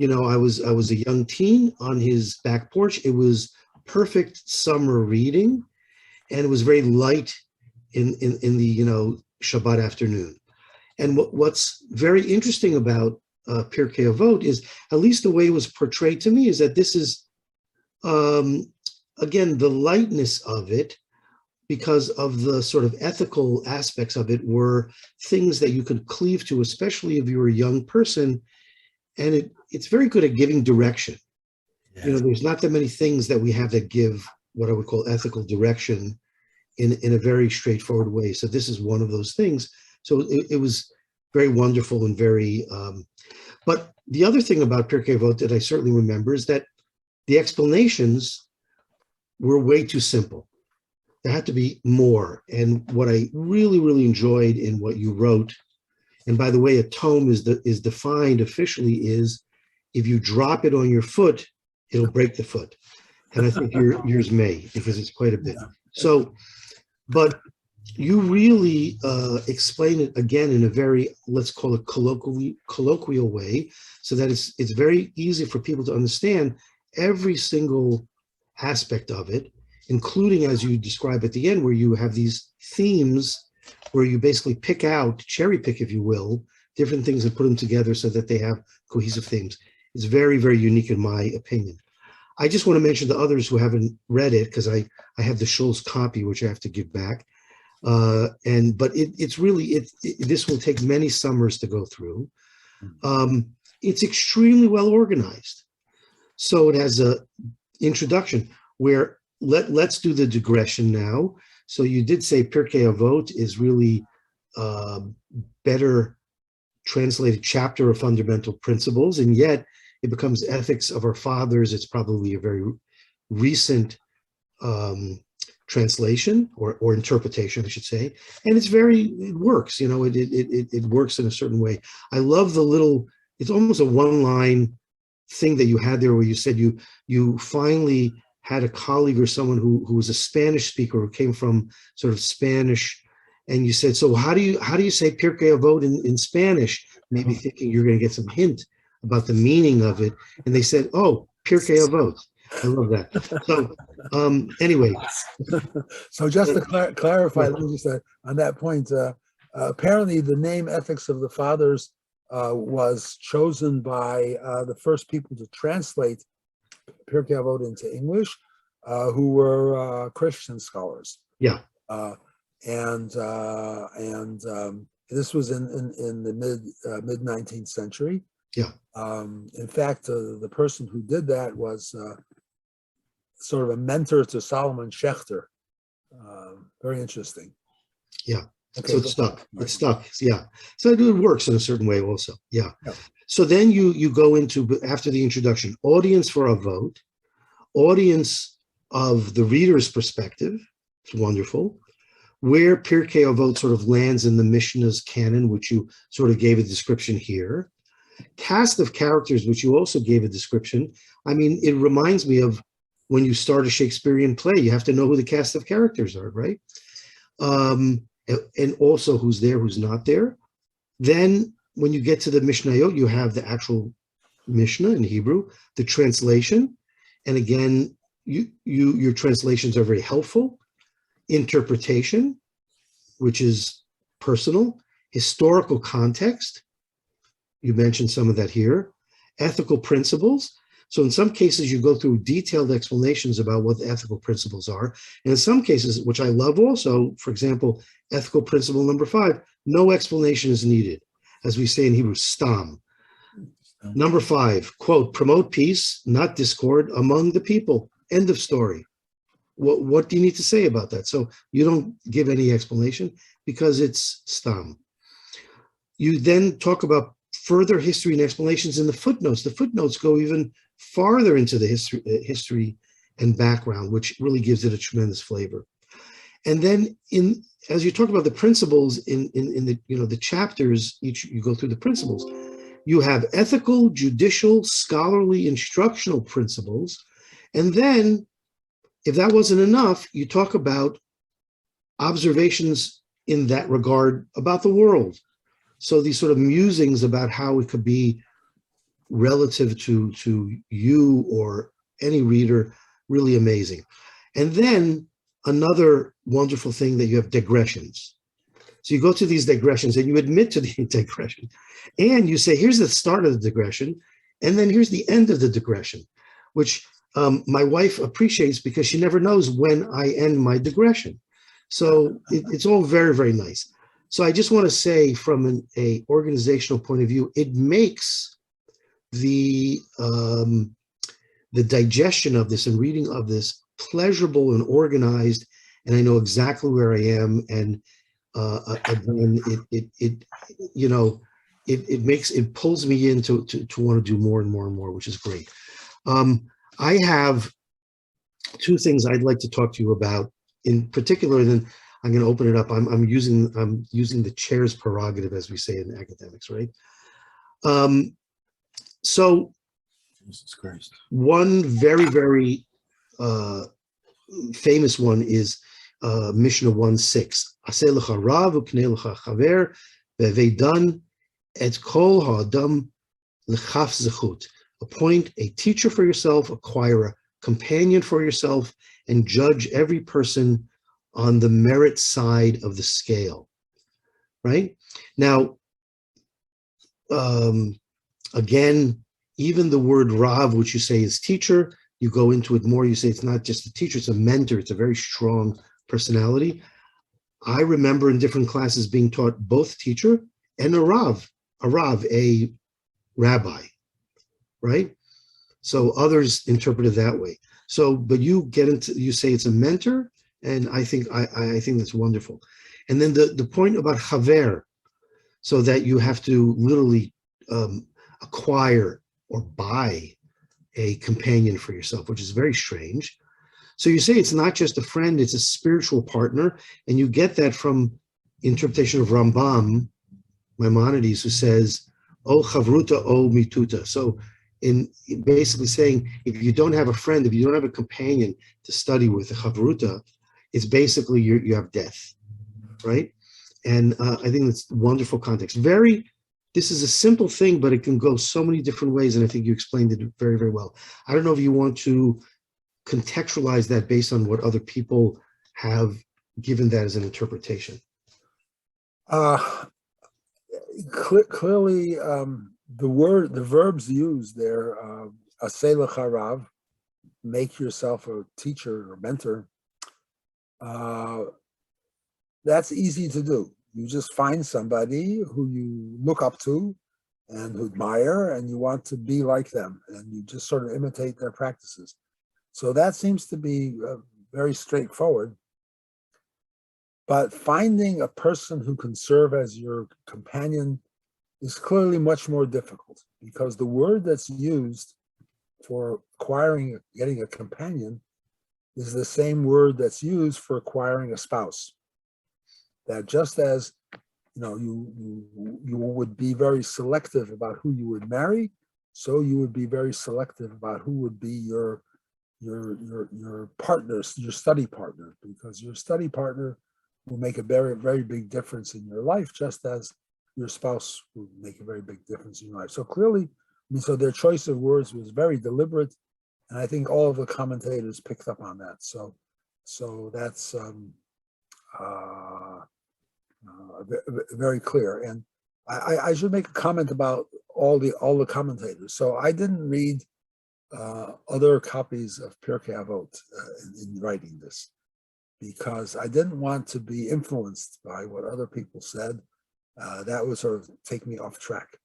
I was a young teen on his back porch. It was perfect summer reading, and it was very light in the Shabbat afternoon. And what's very interesting about Pirkei Avot is, at least the way it was portrayed to me, is that this is again the lightness of it, because of the sort of ethical aspects of it, were things that you could cleave to, especially if you were a young person. And it's very good at giving direction. Yeah. There's not that many things that we have that give what I would call ethical direction in a very straightforward way. So this is one of those things. So it was very wonderful and very, but the other thing about Pirkei Avot that I certainly remember is that the explanations were way too simple. There had to be more. And what I really, really enjoyed in what you wrote, and by the way, a tome is defined officially is, if you drop it on your foot, it'll break the foot. And I think yours may, because it's quite a bit. So, but you really explain it again in a very, let's call it colloquial way, so that it's very easy for people to understand every single aspect of it, including, as you describe at the end, where you have these themes where you basically cherry pick, if you will, different things and put them together so that they have cohesive themes. It's very, very unique in my opinion. I just want to mention to others who haven't read it, because I have the Schulz copy, which I have to give back. But it's really, this will take many summers to go through. It's extremely well organized. So it has a introduction where let's do the digression now. So you did say Pirkei Avot is really better translated chapter of fundamental principles, and yet it becomes ethics of our fathers. It's probably a very recent translation or interpretation, I should say, and it works. It works in a certain way. I love it's almost a one-line thing that you had there, where you said you finally had a colleague or someone who was a Spanish speaker, who came from sort of Spanish, and you said, so how do you say Pirkei Avot in Spanish? Maybe thinking you're going to get some hint about the meaning of it, and they said, oh, Pirkei Avot. I love that. So anyway. So just to clarify, let me just on that point, apparently the name Ethics of the Fathers was chosen by the first people to translate Pirkei Avot into English, who were Christian scholars. Yeah. And this was in the mid 19th century. Yeah. In fact, the person who did that was sort of a mentor to Solomon Schechter. Very interesting. Yeah. Okay, so it's stuck. It's stuck. Yeah. So it works in a certain way also. Yeah. So then you go into, after the introduction, audience for Avot, audience of the reader's perspective. It's wonderful. Where Pirkei Avot sort of lands in the Mishnah's canon, which you sort of gave a description here. Cast of characters, which you also gave a description. I mean, it reminds me of when you start a Shakespearean play, you have to know who the cast of characters are, right? And also who's there, who's not there. Then when you get to the Mishnayot, you have the actual Mishnah in Hebrew, the translation. And again, your translations are very helpful. Interpretation, which is personal. Historical context. You mentioned some of that here. Ethical principles. So in some cases, you go through detailed explanations about what the ethical principles are. And in some cases, which I love also, for example, ethical principle number 5, no explanation is needed. As we say in Hebrew, stam. Number 5, quote, promote peace, not discord among the people. End of story. What do you need to say about that? So you don't give any explanation because it's stam. You then talk about further history and explanations in the footnotes. The footnotes go even farther into the history and background, which really gives it a tremendous flavor. And then as you talk about the principles in the chapters, you go through the principles. You have ethical, judicial, scholarly, instructional principles. And then, if that wasn't enough, you talk about observations in that regard about the world. So these sort of musings about how it could be relative to you or any reader, really amazing. And then another wonderful thing that you have digressions. So you go to these digressions and you admit to the digression, and you say, here's the start of the digression, and then here's the end of the digression, which my wife appreciates because she never knows when I end my digression. So it's all very, very nice. So I just want to say, from an organizational point of view, it makes the digestion of this and reading of this pleasurable and organized, and I know exactly where I am. And again, it pulls me in to want to do more and more and more, which is great. I have two things I'd like to talk to you about in particular, and then I'm going to open it up. I'm using the chair's prerogative, as we say in academics, right? So Jesus Christ. One very, very famous one is Mishnah 1:6. Aseh lecha rav uknei lecha chaver ve'veidan et kol ha'adam lechaf zechut. Appoint a teacher for yourself, acquire a companion for yourself, and judge every person on the merit side of the scale. Right? Now, again, even the word Rav, which you say is teacher, you go into it more, you say it's not just a teacher, it's a mentor, it's a very strong personality. I remember in different classes being taught both teacher and a Rav, a rabbi, right? So others interpret it that way. So, but you say it's a mentor, and I think that's wonderful. And then the point about chaver, so that you have to literally acquire or buy a companion for yourself, which is very strange. So you say it's not just a friend, it's a spiritual partner, and you get that from interpretation of Rambam, Maimonides, who says, "O chavruta, o mituta." So in basically saying, if you don't have a friend, if you don't have a companion to study with, a chavruta, it's basically you have death, right? And I think that's wonderful context. This is a simple thing, but it can go so many different ways, and I think you explained it very, very well. I don't know if you want to contextualize that based on what other people have given that as an interpretation. Clearly, the verbs used there, aseh lecha rav, make yourself a teacher or mentor, that's easy to do. You just find somebody who you look up to and who admire, and you want to be like them, and you just sort of imitate their practices. So that seems to be very straightforward. But finding a person who can serve as your companion is clearly much more difficult, because the word that's used for getting a companion is the same word that's used for acquiring a spouse. That just as you would be very selective about who you would marry, so you would be very selective about who would be your partners, your study partner, because your study partner will make a very, very big difference in your life, just as your spouse will make a very big difference in your life. So clearly, so their choice of words was very deliberate, and I think all of the commentators picked up on that. So that's very clear. And I should make a comment about all the commentators. So I didn't read other copies of Pirkei Avot in writing this, because I didn't want to be influenced by what other people said. That would sort of take me off track.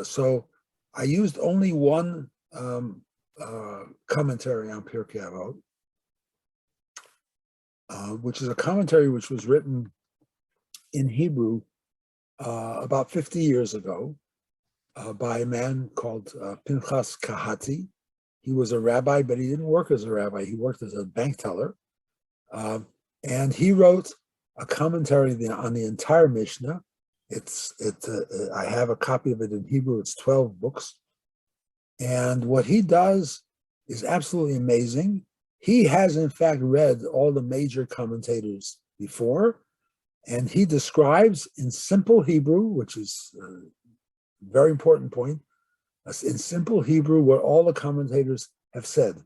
So I used only one commentary on Pirkei Avot, which is a commentary which was written in Hebrew about 50 years ago by a man called Pinchas Kahati. He was a rabbi, but he didn't work as a rabbi. He worked as a bank teller. And he wrote a commentary on the entire Mishnah. I have a copy of it in Hebrew. It's 12 books. And what he does is absolutely amazing. He has, in fact, read all the major commentators before, and he describes in simple Hebrew, which is a very important point, in simple Hebrew, what all the commentators have said,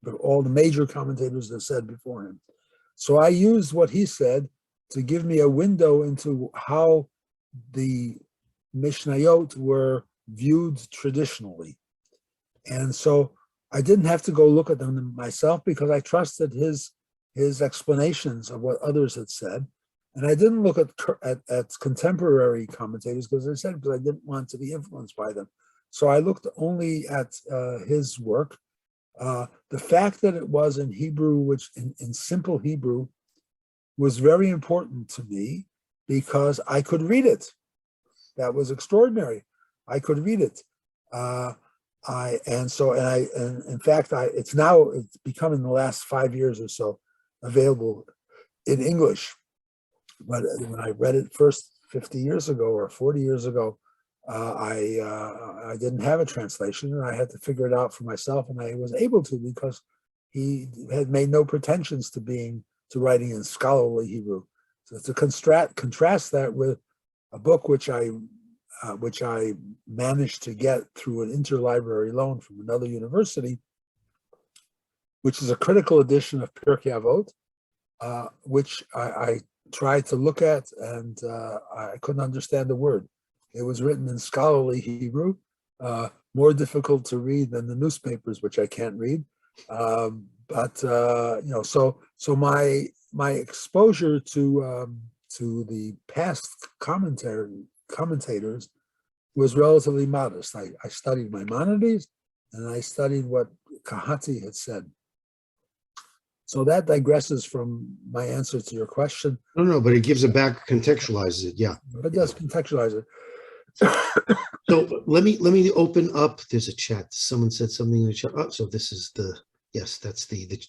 but all the major commentators have said before him. So I used what he said to give me a window into how the Mishnayot were viewed traditionally. And so I didn't have to go look at them myself because I trusted his explanations of what others had said. And I didn't look at contemporary commentators because I didn't want to be influenced by them. So I looked only at his work. The fact that it was in Hebrew, which in simple Hebrew, was very important to me because I could read it. That was extraordinary. I could read it. It's become in the last 5 years or so available in English. But when I read it first 50 years ago or 40 years ago, I didn't have a translation, and I had to figure it out for myself, and I was able to because he had made no pretensions to writing in scholarly Hebrew. So to contrast that with a book which I managed to get through an interlibrary loan from another university, which is a critical edition of Pirkei Avot, which I tried to look at, and I couldn't understand a word. It was written in scholarly Hebrew, more difficult to read than the newspapers, which I can't read. So my exposure to the past commentators was relatively modest. I studied Maimonides, and I studied what Kahati had said. So that digresses from my answer to your question. No, but it gives it back, contextualizes it. Yeah, it does contextualize it. So let me open up. There's a chat. Someone said something in the chat. Oh, so this is that's the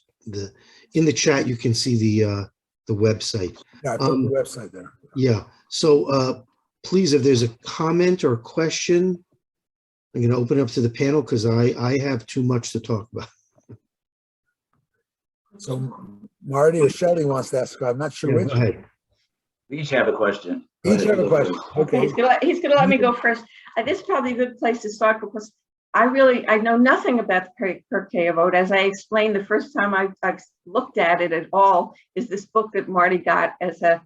in the chat. You can see the website. Yeah, I put the website there. Yeah. So please, if there's a comment or question, I'm going to open it up to the panel because I have too much to talk about. So Marty or Shelley wants to ask. I'm not sure which. Go ahead. We each have a question. Each have a question. Okay. He's gonna let me go first. This is probably a good place to start because I know nothing about the Pirkei Avot. As I explained, the first time I looked at it at all is this book that Marty got as a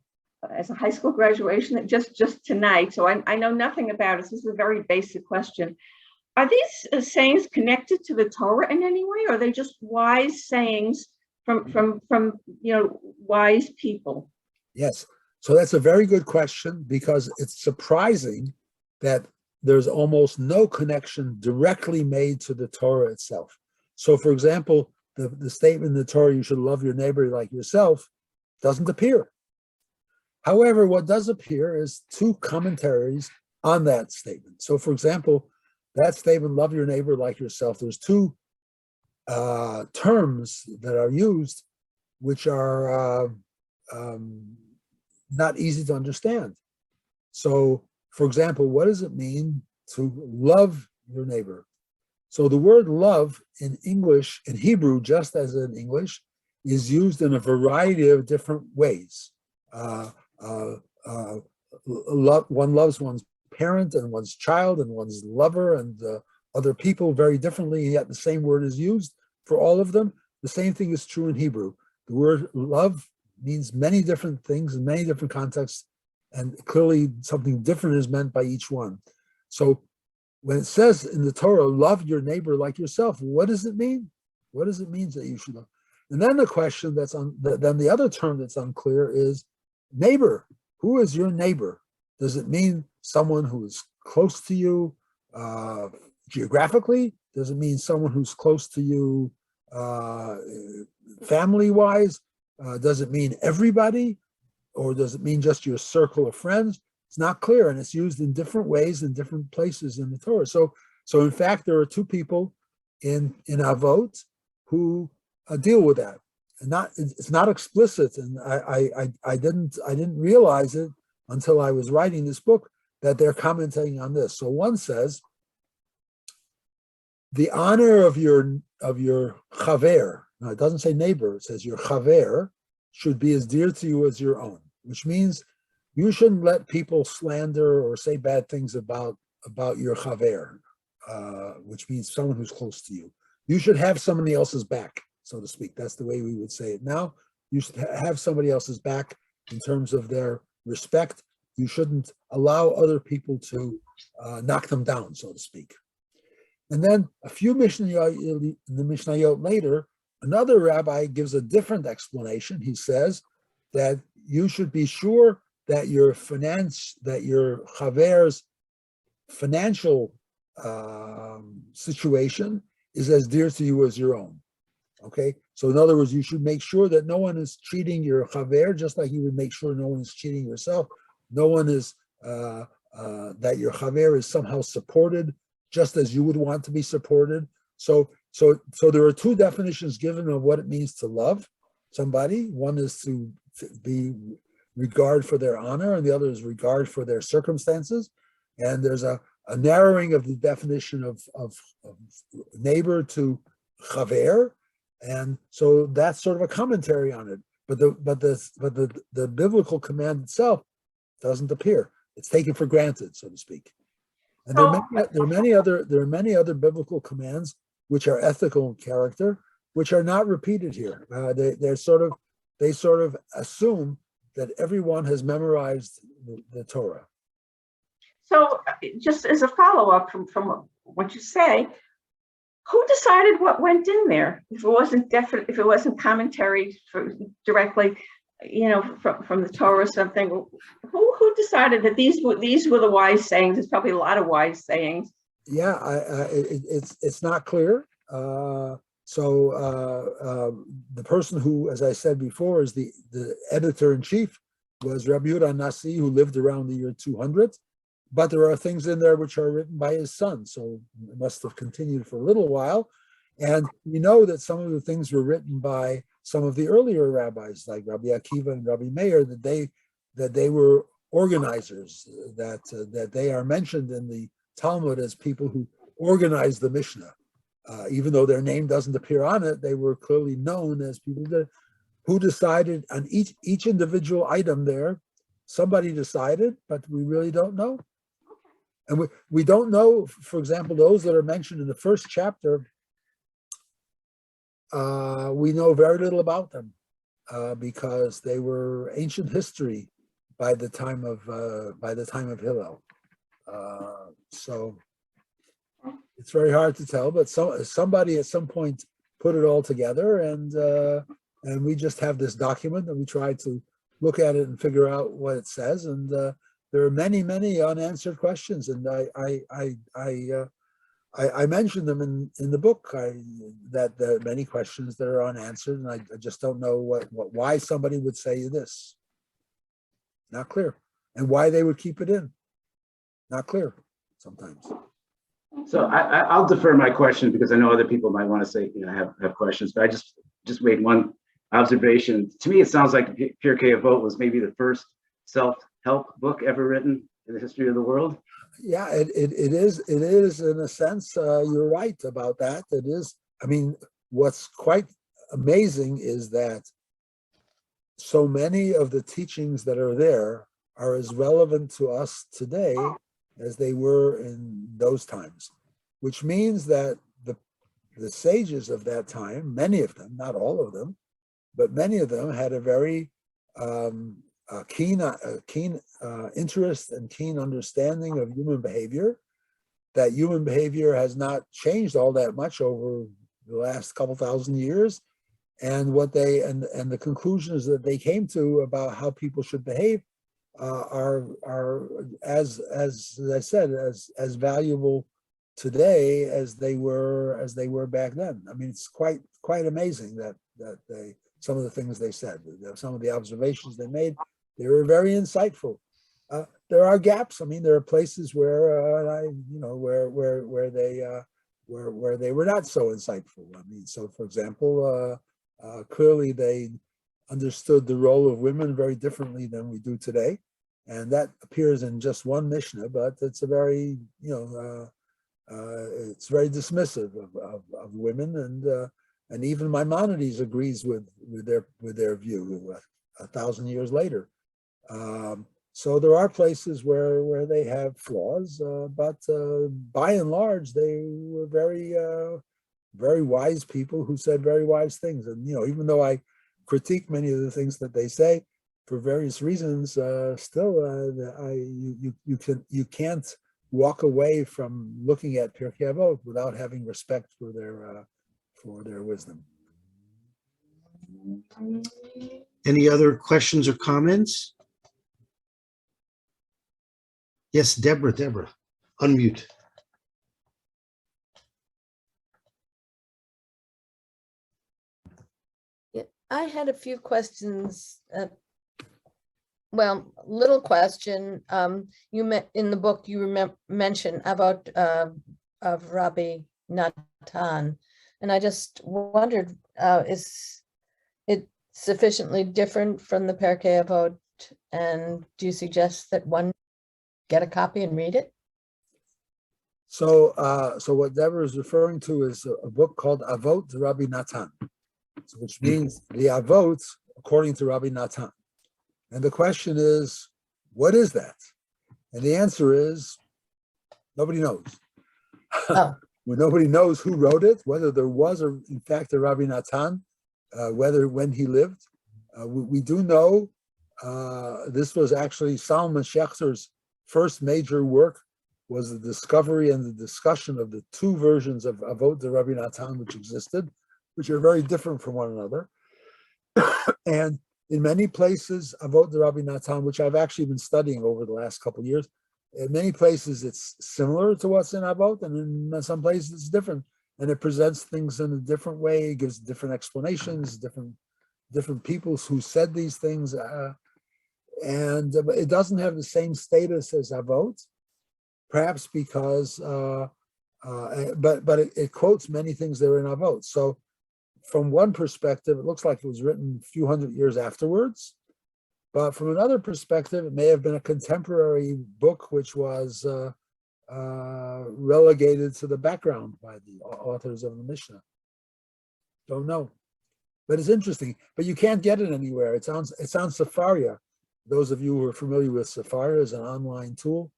high school graduation just tonight. So I know nothing about it. This is a very basic question. Are these sayings connected to the Torah in any way, or are they just wise sayings from wise people? Yes. So that's a very good question because it's surprising that there's almost no connection directly made to the Torah itself. So, for example, the statement in the Torah, you should love your neighbor like yourself, doesn't appear. However, what does appear is two commentaries on that statement. So, for example, that statement, love your neighbor like yourself, there's two terms that are used which are not easy to understand. So, for example, what does it mean to love your neighbor? So the word love in English, in Hebrew, just as in English, is used in a variety of different ways. One loves one's parent and one's child and one's lover and other people very differently, yet the same word is used for all of them. The same thing is true in Hebrew. The word love means many different things in many different contexts, and clearly something different is meant by each one. So when it says in the Torah, love your neighbor like yourself, what does it mean? What does it mean that you should love? And then the question then the other term that's unclear is neighbor. Who is your neighbor? Does it mean someone who is close to you geographically? Does it mean someone who's close to you family-wise? Does it mean everybody, or does it mean just your circle of friends? It's not clear, and it's used in different ways in different places in the Torah. So in fact, there are two people in Avot who deal with that, and it's not explicit. And I didn't realize it until I was writing this book that they're commenting on this. So one says, the honor of your chaver. Now, it doesn't say neighbor, it says your chaver should be as dear to you as your own, which means you shouldn't let people slander or say bad things about your chaver. which means someone who's close to you. You should have somebody else's back, so to speak. That's the way we would say it now. You should have somebody else's back in terms of their respect. You shouldn't allow other people to knock them down, so to speak. And then a few Mishnayot later, another rabbi gives a different explanation. He says that you should be sure that your chaver's financial situation is as dear to you as your own. Okay, so in other words, you should make sure that no one is cheating your chaver, just like you would make sure no one is cheating yourself. No one is that your chaver is somehow supported, just as you would want to be supported. So there are two definitions given of what it means to love somebody. One is to be regard for their honor, and the other is regard for their circumstances. And there's a narrowing of the definition of neighbor to chaver, and so that's sort of a commentary on it. But the biblical command itself doesn't appear. It's taken for granted, so to speak. And there are many other biblical commands which are ethical in character, which are not repeated here. They sort of assume that everyone has memorized the Torah. So just as a follow-up from what you say, who decided what went in there? If it wasn't definite, if it wasn't commentary directly, from the Torah or something, who decided that these were the wise sayings? There's probably a lot of wise sayings. Yeah, it's not clear. So the person who, as I said before, is the editor-in-chief was Rabbi Yehuda Nasi, who lived around the year 200. But there are things in there which are written by his son, so it must have continued for a little while. And we know that some of the things were written by some of the earlier rabbis, like Rabbi Akiva and Rabbi Meir, that they were organizers, that they are mentioned in the Talmud as people who organized the Mishnah. Even though their name doesn't appear on it, they were clearly known as people who decided on each individual item there. Somebody decided, but we really don't know. And we don't know, for example, those that are mentioned in the first chapter, we know very little about them because they were ancient history by the time of Hillel. So it's very hard to tell, but somebody at some point put it all together, and we just have this document, and we try to look at it and figure out what it says. And there are many unanswered questions, and I mentioned them in the book. That there are many questions that are unanswered, and I just don't know why somebody would say this. Not clear, and why they would keep it in. Not clear sometimes. So I'll defer my question because I know other people might want to say, have questions, but I just made one observation. To me, it sounds like Pirkei Avot was maybe the first self-help book ever written in the history of the world. Yeah, it is in a sense. You're right about that. It is. I mean, what's quite amazing is that so many of the teachings that are there are as relevant to us today as they were in those times, which means that the sages of that time, many of them, not all of them, but many of them had a very keen interest and keen understanding of human behavior. That human behavior has not changed all that much over the last couple thousand years, and what they and the conclusions that they came to about how people should behave are as I said as valuable today as they were back then. I mean, it's quite amazing that they, some of the things they said, some of the observations they made, they were very insightful. There are gaps. I mean, there are places where where they were not so insightful. I mean, so for example, clearly they understood the role of women very differently than we do today, and that appears in just one Mishnah. But it's a very it's very dismissive of women, and even Maimonides agrees with their view 1,000 years later. So there are places where they have flaws, but by and large, they were very wise people who said very wise things. And even though I critique many of the things that they say for various reasons, still you can't walk away from looking at Pirkei Avot without having respect for their wisdom. Any other questions or comments? Yes, Deborah, unmute. Yeah, I had a few questions. Little question. You met in the book. You mentioned about of Rabbi Natan, and I just wondered, is it sufficiently different from the Pirkei Avot? And do you suggest that one get a copy and read it? So what Deborah is referring to is a book called Avot to Rabbi Natan, which means the Avot according to Rabbi Natan. And the question is, what is that? And the answer is, nobody knows. Oh. Well, nobody knows who wrote it, whether there was, in fact, a Rabbi Natan, when he lived. We do know this was actually Salman Schechter's first major work, was the discovery and the discussion of the two versions of Avot de Rabbi Natan which existed, which are very different from one another. And in many places, Avot de Rabbi Natan, which I've actually been studying over the last couple of years, in many places it's similar to what's in Avot, and in some places it's different. And it presents things in a different way, it gives different explanations, different people who said these things. And it doesn't have the same status as Avot, perhaps because, but it quotes many things that are in Avot. So from one perspective, it looks like it was written a few hundred years afterwards. But from another perspective, it may have been a contemporary book which was relegated to the background by the authors of the Mishnah. Don't know. But it's interesting. But you can't get it anywhere. It's on Sefaria. Those of you who are familiar with Sefaria, is an online tool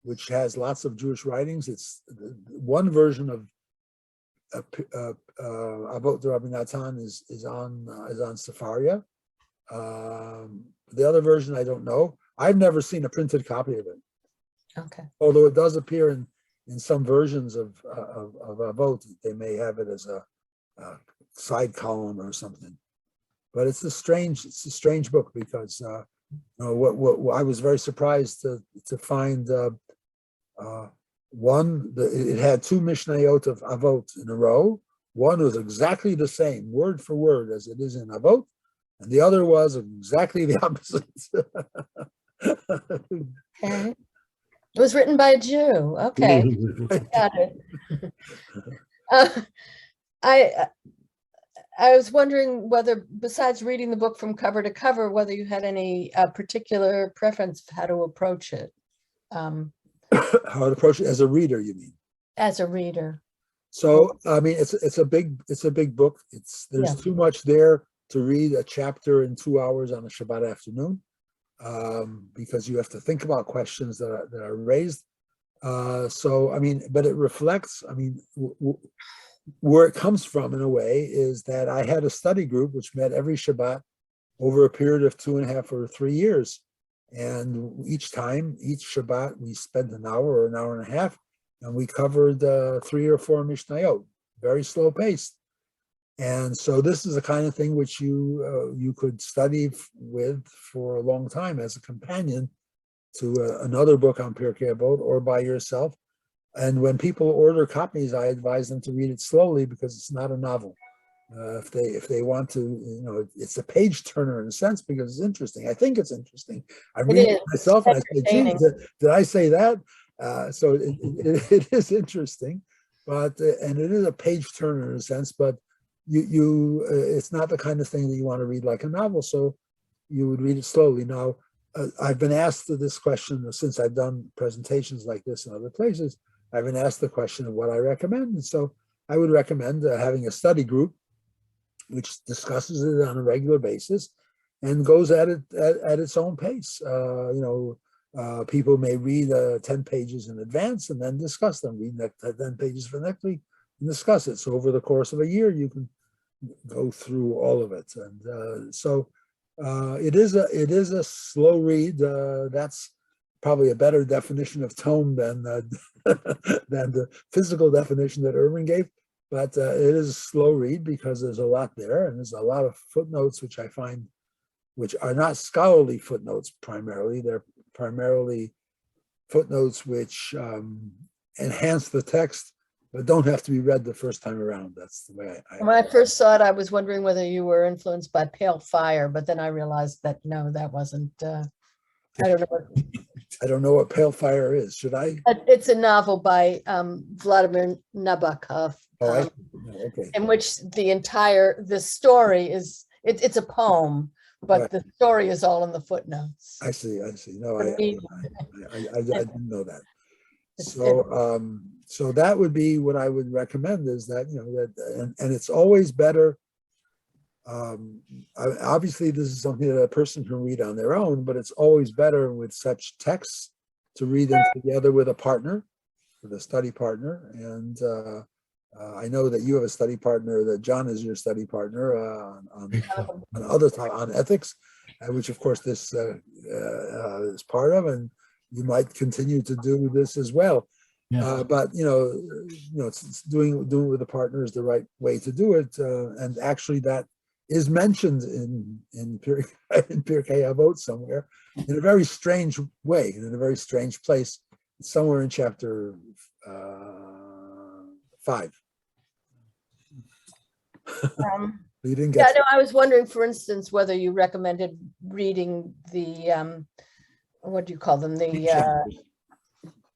which has lots of Jewish writings. It's one version of Avot de Rabbi Natan is on Sefaria. The other version I don't know. I've never seen a printed copy of it. Okay. Although it does appear in some versions of Avot, they may have it as a side column or something. But it's a strange book because what I was very surprised to find one. It had two Mishnayot of Avot in a row. One was exactly the same, word for word, as it is in Avot, and the other was exactly the opposite. Okay. It was written by a Jew. Okay. Got it. I was wondering whether, besides reading the book from cover to cover, whether you had any particular preference for how to approach it. How to approach it as a reader, you mean? As a reader. So I mean, it's a big book. There's too much there to read a chapter in 2 hours on a Shabbat afternoon, because you have to think about questions that are raised. So I mean, but it reflects. I mean, where it comes from in a way is that I had a study group which met every Shabbat over a period of 2.5 or 3 years, and each Shabbat we spent an hour or an hour and a half, and we covered 3 or 4 Mishnayot, very slow paced. And so this is the kind of thing which you could study with for a long time as a companion to another book on Pirkei Avot or by yourself. And when people order copies, I advise them to read it slowly because it's not a novel. If they want to, it's a page turner in a sense because it's interesting. I think it's interesting. I read it myself and I say, "Geez, did I say that?" So it is interesting, but and it is a page turner in a sense. But it's not the kind of thing that you want to read like a novel. So you would read it slowly. Now, I've been asked this question since I've done presentations like this in other places. I've been asked the question of what I recommend, and so I would recommend having a study group which discusses it on a regular basis and goes at it at its own pace. People may read 10 pages in advance and then discuss them, read that 10 pages for next week and discuss it. So over the course of a year, you can go through all of it. And it is a slow read. That's probably a better definition of tome than than the physical definition that Irving gave. But it is a slow read because there's a lot there, and there's a lot of footnotes which I find, which are not scholarly footnotes primarily. They're primarily footnotes which enhance the text, but don't have to be read the first time around. That's the way When I first saw it, I was wondering whether you were influenced by Pale Fire, but then I realized that no, that wasn't. I don't know. I don't know what Pale Fire is. Should I? It's a novel by Vladimir Nabokov, Okay. in which the story is it's a poem, but Right. the story is all in the footnotes. I see. No, For I me. didn't know that. So, so that would be what I would recommend, is that, and it's always better. Obviously, this is something that a person can read on their own, but it's always better with such texts to read them together with a partner, with a study partner. And I know that you have a study partner, that John is your study partner on ethics, which of course this is part of, and you might continue to do this as well. Yeah. But it's doing it with a partner is the right way to do it, and actually that is mentioned in Pirkei Avot somewhere, in a very strange way, in a very strange place, somewhere in chapter 5. You didn't get. Yeah, no, I was wondering, for instance, whether you recommended reading the what do you call them?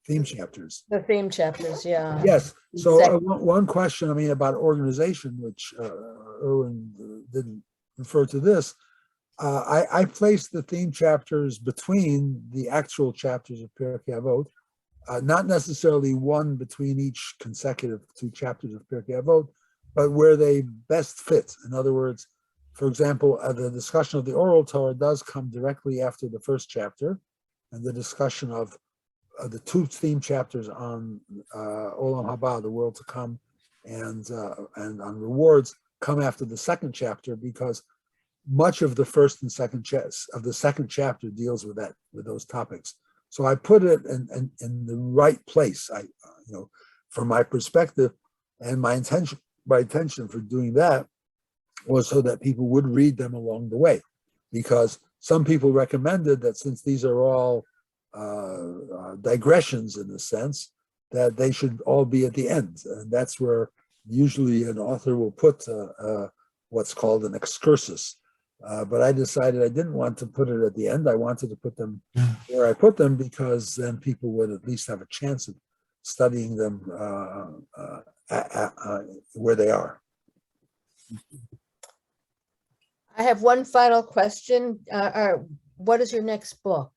Theme chapters. The theme chapters, yeah. Yes. So one question, about organization, which Erwin didn't refer to this. I placed the theme chapters between the actual chapters of Pirkei Avot, not necessarily one between each consecutive 2 chapters of Pirkei Avot, but where they best fit. In other words, for example, the discussion of the oral Torah does come directly after the first chapter, and the discussion of the 2 theme chapters on Olam Haba, the world to come, and on rewards come after the second chapter, because much of the first and second chapter deals with those topics. So I put it in the right place. From my perspective, and my intention for doing that was so that people would read them along the way, because some people recommended that since these are all digressions in a sense, that they should all be at the end, and that's where usually an author will put what's called an excursus. But I decided I didn't want to put it at the end. I wanted to put them where I put them, because then people would at least have a chance of studying them where they are. I have one final question. What is your next book?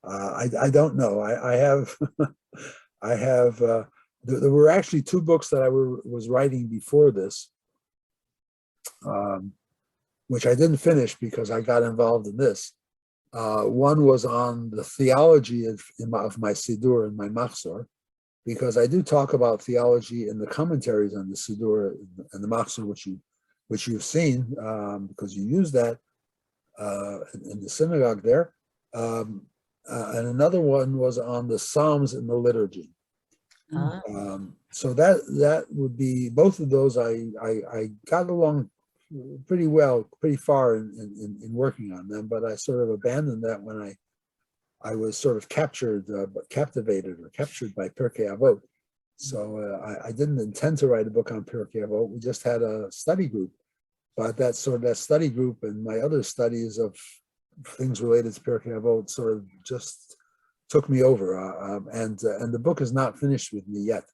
I don't know. I have there were actually 2 books that I was writing before this, which I didn't finish because I got involved in this. One was on the theology of my Siddur and my Machzor, because I do talk about theology in the commentaries on the Siddur and the Machzor, which you've seen, because you use that in the synagogue there. And another one was on the Psalms in the liturgy. So that would be, both of those I got along pretty well, pretty far in working on them, but I sort of abandoned that when I was sort of captivated by Pirkei Avot. So I didn't intend to write a book on Pirkei Avot. We just had a study group, but that study group and my other studies of things related to Pirkei Avot sort of just took me over, and the book is not finished with me yet.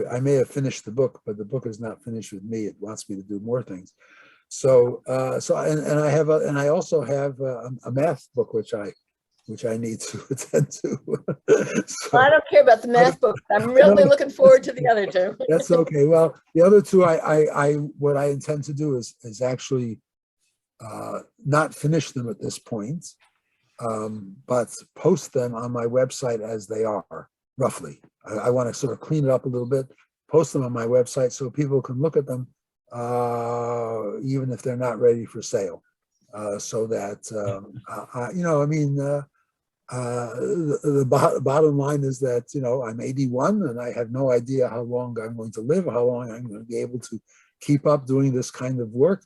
I may have finished the book, but the book is not finished with me. It wants me to do more things. So I also have a math book which I need to attend to. So, I don't care about the math book. I'm really looking forward to the other 2. That's okay. Well, the other 2, what I intend to do is actually not finish them at this point, but post them on my website as they are, roughly. I want to sort of clean it up a little bit, post them on my website so people can look at them, even if they're not ready for sale. So that, the bottom line is that, I'm 81 and I have no idea how long I'm going to live, how long I'm going to be able to keep up doing this kind of work.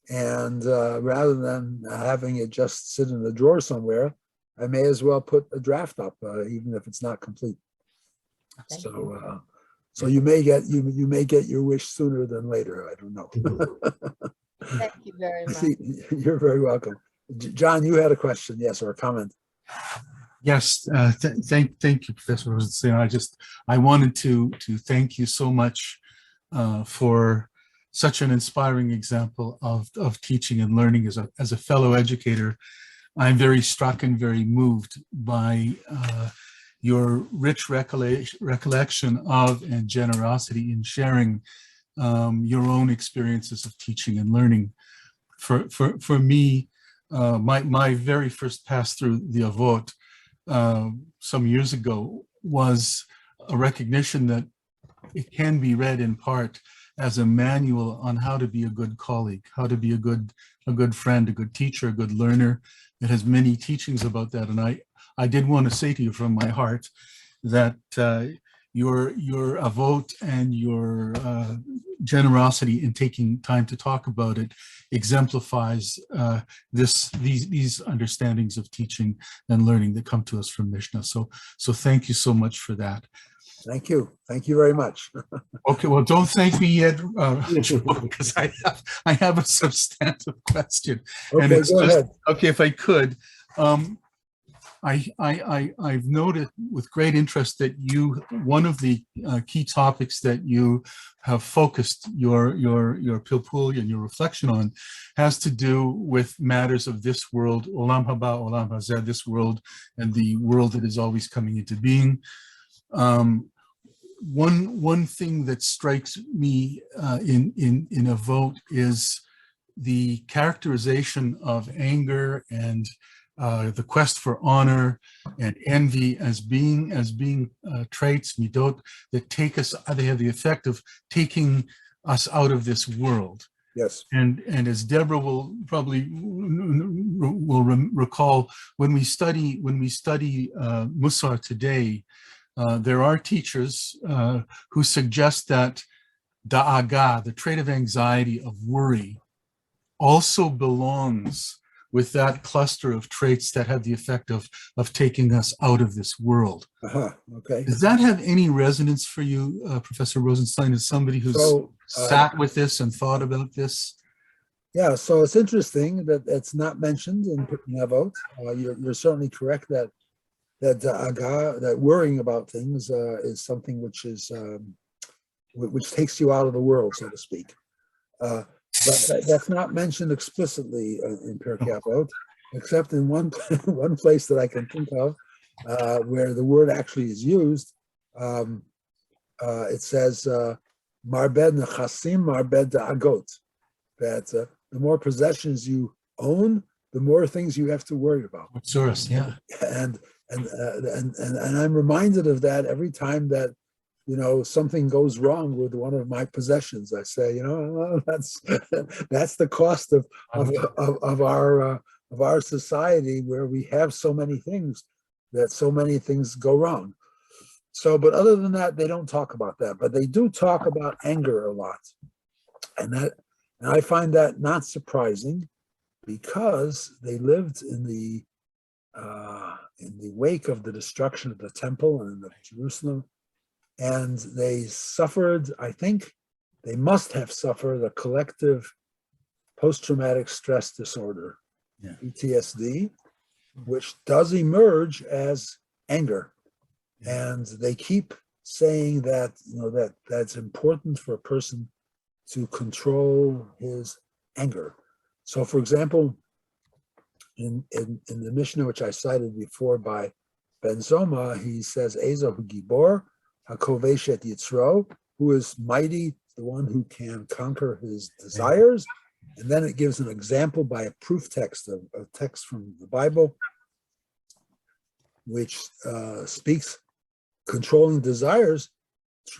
And rather than having it just sit in the drawer somewhere, I may as well put a draft up, even if it's not complete. So you may get your wish sooner than later. I don't know. Thank you very much. You're very welcome. John, you had a question, yes, or a comment? Yes, thank you, Professor Rosenstein. I wanted to thank you so much for such an inspiring example of teaching and learning. As a fellow educator, I'm very struck and very moved by your rich recollection of and generosity in sharing your own experiences of teaching and learning. For me, my very first pass through the Avot some years ago was a recognition that it can be read in part as a manual on how to be a good colleague, how to be a good friend, a good teacher, a good learner. It has many teachings about that. And I did want to say to you from my heart that your Avot and your generosity in taking time to talk about it exemplifies these understandings of teaching and learning that come to us from Mishnah. So thank you so much for that. Thank you. Thank you very much. Okay, well, don't thank me yet, because I have a substantive question. Okay, and it's go ahead. Okay, if I could, I've noted with great interest that one of the key topics that you have focused your pilpul and your reflection on has to do with matters of this world, olam haba, olam hazeh, this world, and the world that is always coming into being. One thing that strikes me in Avot is the characterization of anger and the quest for honor and envy as being traits, midot, that take us. They have the effect of taking us out of this world. Yes. And as Deborah will probably recall, when we study Machzor today, there are teachers who suggest that da'aga, the trait of anxiety, of worry, also belongs with that cluster of traits that have the effect of taking us out of this world. Okay. Does that have any resonance for you, Professor Rosenstein, as somebody who's sat with this and thought about this? Yeah, so it's interesting that it's not mentioned in Pirkei Avot. You're certainly correct that worrying about things is something which takes you out of the world, so to speak. But that's not mentioned explicitly in Pirkei Avot, except in one place that I can think of where the word actually is used. It says marbed nechasim, marbed da'agot, that the more possessions you own, the more things you have to worry about. Machzor, yeah. And I'm reminded of that every time that something goes wrong with one of my possessions. I say, that's the cost of our society, where we have so many things, that so many things go wrong. So, but other than that, they don't talk about that. But they do talk about anger a lot, and I find that not surprising, because they lived in the wake of the destruction of the temple and of Jerusalem. And they suffered, I think they must have suffered, a collective post-traumatic stress disorder, PTSD, which does emerge as anger. And they keep saying that, that's important for a person to control his anger. So, for example, in the Mishnah, which I cited before by Ben Zoma, he says, Ezahu Gibor, HaKovesh et Yitzro, who is mighty, the one who can conquer his desires. And then it gives an example by a proof text, a text from the Bible. which speaks controlling desires.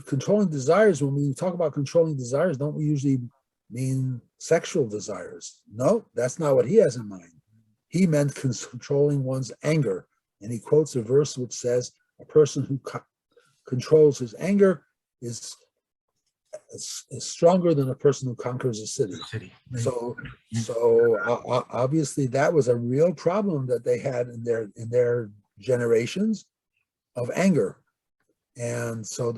Controlling desires, when we talk about controlling desires, don't we usually mean sexual desires? No, that's not what he has in mind. He meant controlling one's anger. And he quotes a verse which says, a person who controls his anger is stronger than a person who conquers a city. So obviously that was a real problem that they had in their generations of anger. And so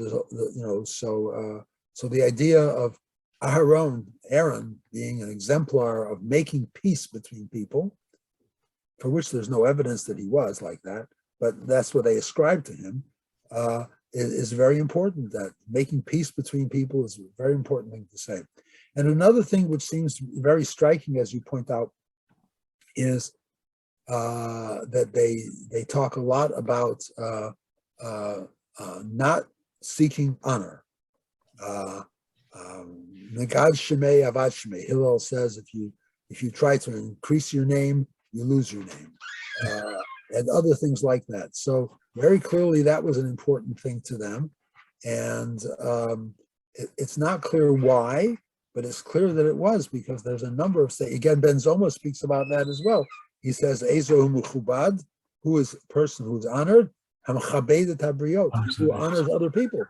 so the idea of Aaron being an exemplar of making peace between people, for which there's no evidence that he was like that, but that's what they ascribe to him, is very important. That making peace between people is a very important thing to say. And another thing which seems very striking, as you point out, is that they talk a lot about not seeking honor. Negad Shemei Avad Shemei. Hillel says if you try to increase your name, you lose your name, and other things like that. So very clearly that was an important thing to them, and it's not clear why, but it's clear that it was, because there's a number of things. Again, Ben Zoma speaks about that as well. He says, Ezo Muchubad, who is a person who's honored, Hamchabed Tabriot, who honors other people.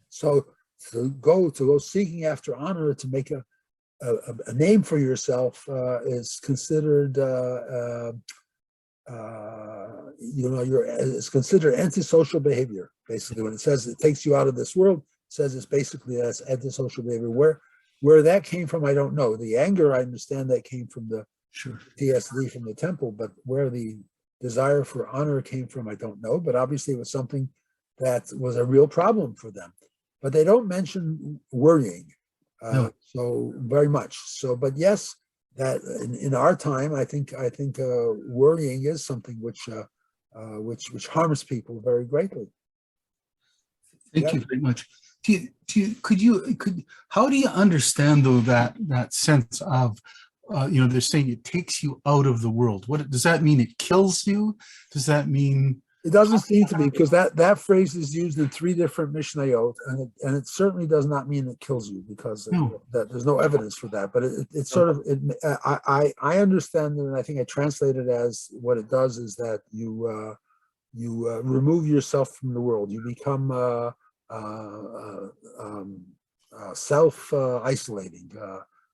So to go seeking after honor, to make a name for yourself is considered it's considered antisocial behavior. Basically, when it says it takes you out of this world, it says it's basically as antisocial behavior. Where that came from, I don't know. The anger, I understand that came from the TSD from the temple, but where the desire for honor came from, I don't know. But obviously, it was something that was a real problem for them. But they don't mention worrying. No. So very much so, but yes, that in our time, I think worrying is something which harms people very greatly. Thank you very much. How do you understand though that sense of they're saying it takes you out of the world? What does that mean? It kills you? Does that mean? It doesn't seem to be, because that phrase is used in 3 different Mishnayot, and it certainly does not mean it kills you, because that there's no evidence for that. But it's sort of, I understand it, and I think I translate it as what it does is that you remove yourself from the world. You become self-isolating.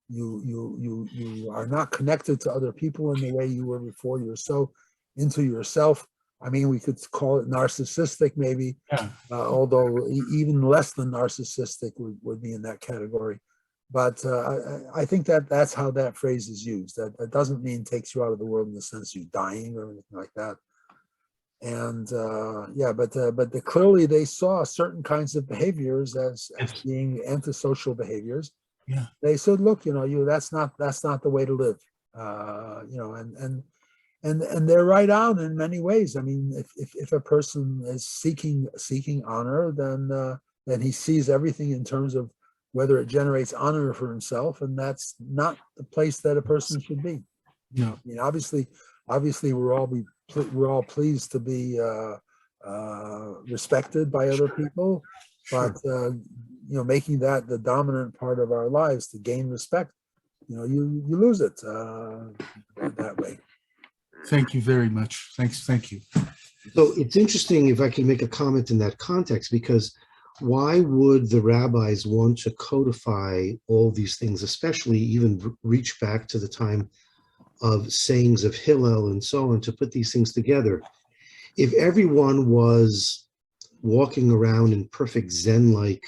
You are not connected to other people in the way you were before. You're so into yourself. I mean, we could call it narcissistic, maybe, although even less than narcissistic would be in that category. But I think that's how that phrase is used. That doesn't mean takes you out of the world in the sense you're dying or anything like that. And but clearly they saw certain kinds of behaviors as being antisocial behaviors. Yeah. They said, look, that's not the way to live. And they're right on in many ways. I mean, if a person is seeking honor, then he sees everything in terms of whether it generates honor for himself, and that's not the place that a person should be. No. I mean, obviously, we're all pleased to be respected by other people, but making that the dominant part of our lives to gain respect, you lose it that way. Thank you very much. Thank you. So it's interesting, if I can make a comment in that context, because why would the rabbis want to codify all these things, especially even reach back to the time of sayings of Hillel and so on, to put these things together? If everyone was walking around in perfect Zen-like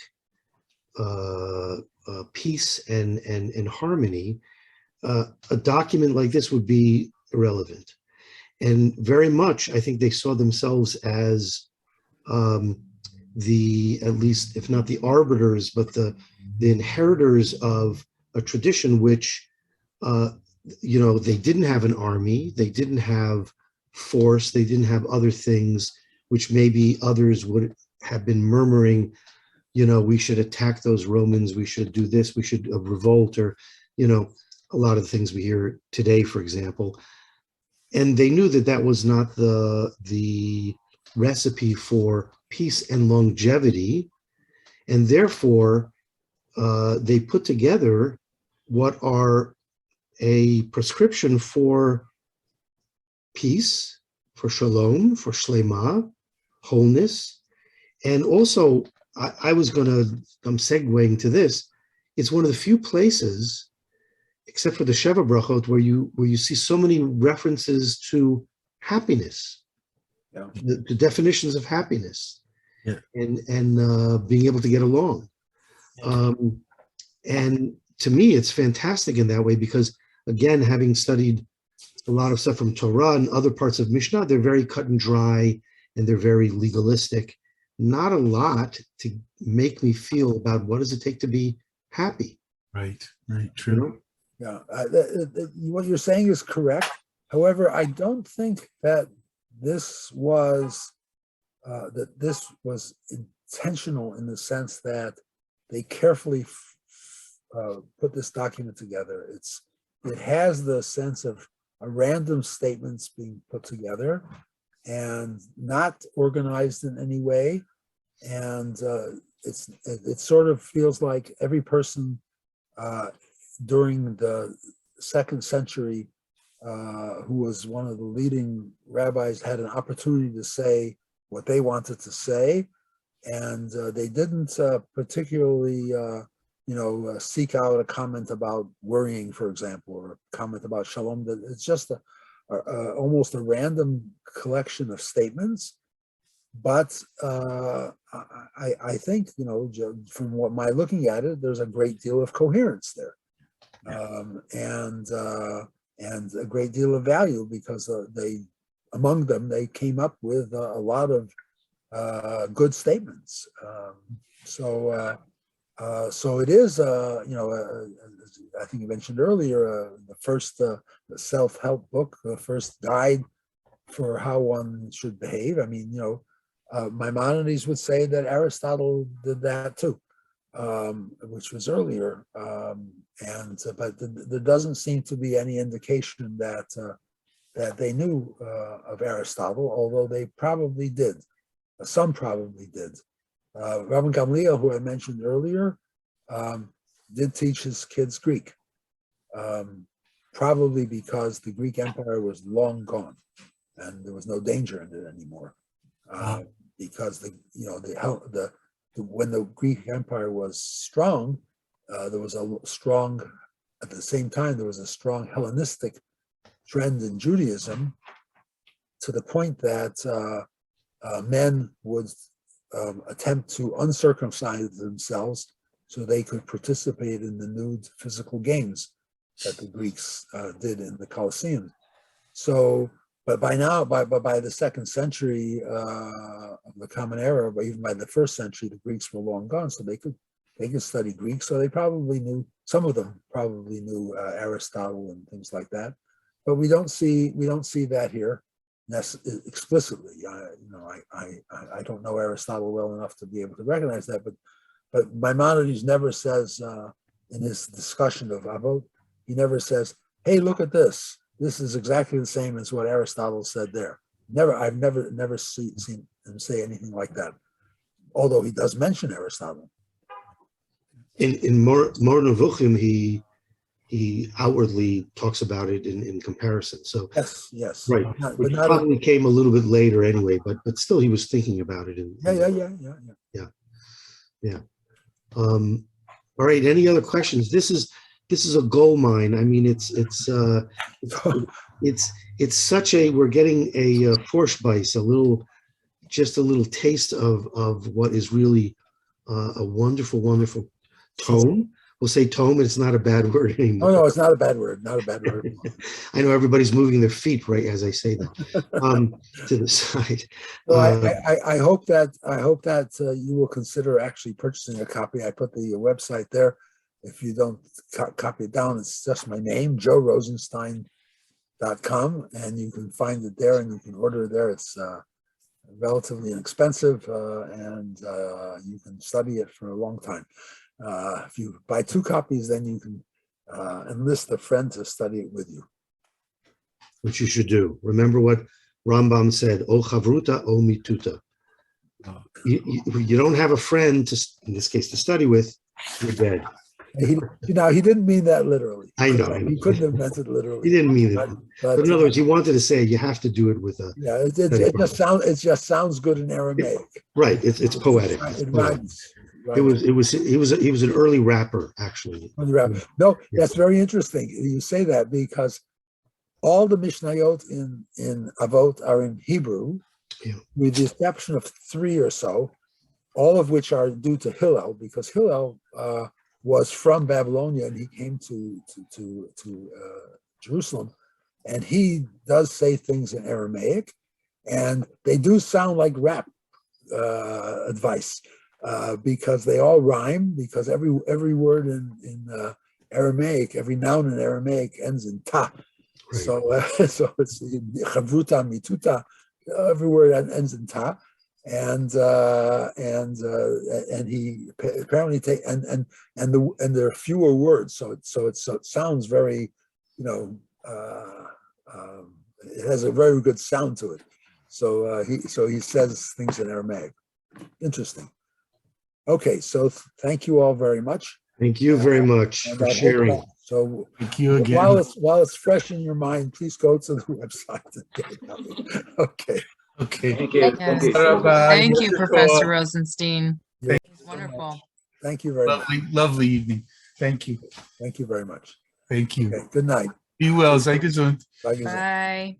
peace and harmony, a document like this would be irrelevant. And very much, I think they saw themselves as at least, if not the arbiters, but the inheritors of a tradition which, they didn't have an army, they didn't have force, they didn't have other things, which maybe others would have been murmuring, we should attack those Romans, we should do this, we should revolt, or, a lot of the things we hear today, for example. And they knew that was not the recipe for peace and longevity, and therefore they put together what are a prescription for peace, for shalom, for shlema, wholeness, and also I'm segueing to this. It's one of the few places, except for the Sheva Brachot, where you see so many references to happiness, Yeah. the definitions of happiness, Yeah. and being able to get along. And to me, it's fantastic in that way because, again, having studied a lot of stuff from Torah and other parts of Mishnah, they're very cut and dry and they're very legalistic. Not a lot to make me feel about what does it take to be happy. Right, true. You know? Yeah, what you're saying is correct. However, I don't think that this was intentional in the sense that they carefully put this document together. It has the sense of a random statements being put together and not organized in any way, and it sort of feels like every person during the 2nd century who was one of the leading rabbis had an opportunity to say what they wanted to say, and they didn't particularly seek out a comment about worrying, for example, or a comment about shalom. It's just almost a random collection of statements. But I think, from what my looking at it, there's a great deal of coherence there, and a great deal of value because among them they came up with a lot of good statements. So it is, I think you mentioned earlier, the first the self-help book, the first guide for how one should behave. I mean, Maimonides would say that Aristotle did that too, which was earlier. But there doesn't seem to be any indication that they knew of Aristotle, although they probably did. Some probably did. Rabbi Gamliel, who I mentioned earlier, did teach his kids Greek, probably because the Greek Empire was long gone and there was no danger in it anymore. Because when the Greek Empire was strong, there was at the same time there was a strong Hellenistic trend in Judaism, to the point that men would attempt to uncircumcise themselves so they could participate in the nude physical games that the Greeks did in the Colosseum. So, but by now, by the 2nd century of the Common Era, but even by the 1st century, the Greeks were long gone, so they could study Greek. So they probably knew, some of them probably knew Aristotle and things like that. But we don't see that here explicitly. I don't know Aristotle well enough to be able to recognize that, but Maimonides never says in his discussion of Avot, he never says, "Hey, look at this. This is exactly the same as what Aristotle said there." I've never seen him say anything like that. Although he does mention Aristotle. In Mor Nevuchim, he outwardly talks about it in comparison. So yes, right, which probably came a little bit later anyway, but still he was thinking about it. Yeah. All right. Any other questions? This is a gold mine. I mean, it's such a, we're getting a Vorspeise, just a little taste of what is really a wonderful, wonderful tome. We'll say tome, and it's not a bad word anymore. Oh, no, it's not a bad word. Not a bad word. I know everybody's moving their feet right as I say that to the side. Well, I hope that you will consider actually purchasing a copy. I put the website there. If you don't copy it down, it's just my name, joerosenstein.com, and you can find it there and you can order it there. It's relatively inexpensive, and you can study it for a long time. If you buy 2 copies, then you can enlist a friend to study it with you. Which you should do. Remember what Rambam said, "O chavruta, o mituta." You don't have a friend to, in this case, to study with. You're dead. He didn't mean that literally. I know. He couldn't have meant it literally. He didn't mean it. But But in other words, he wanted to say you have to do it with a. yeah, it just sounds good in Aramaic. Right. It's poetic. It rhymes. He was an early rapper, actually. No, that's very interesting. You say that because all the Mishnayot in Avot are in Hebrew, with the exception of 3 or so, all of which are due to Hillel, because Hillel was from Babylonia and he came to Jerusalem, and he does say things in Aramaic, and they do sound like rap advice. Because they all rhyme, because every word in Aramaic, every noun in Aramaic ends in ta. Right. So it's chavruta, mituta, every word ends in ta, and he apparently and there are fewer words, so it sounds very, it has a very good sound to it. So he says things in Aramaic. Interesting. Okay, so thank you all very much. Thank you very much for sharing. So thank you again. While it's fresh in your mind, please go to the website and get it. Okay. Okay. Thank you. Yes. Thank you, Professor Rosenstein. Thank you so Wonderful. much. Thank you very much. Lovely evening. Thank you. Thank you very much. Thank you. Okay, good night. Be well. Sei gesund. Bye. Bye.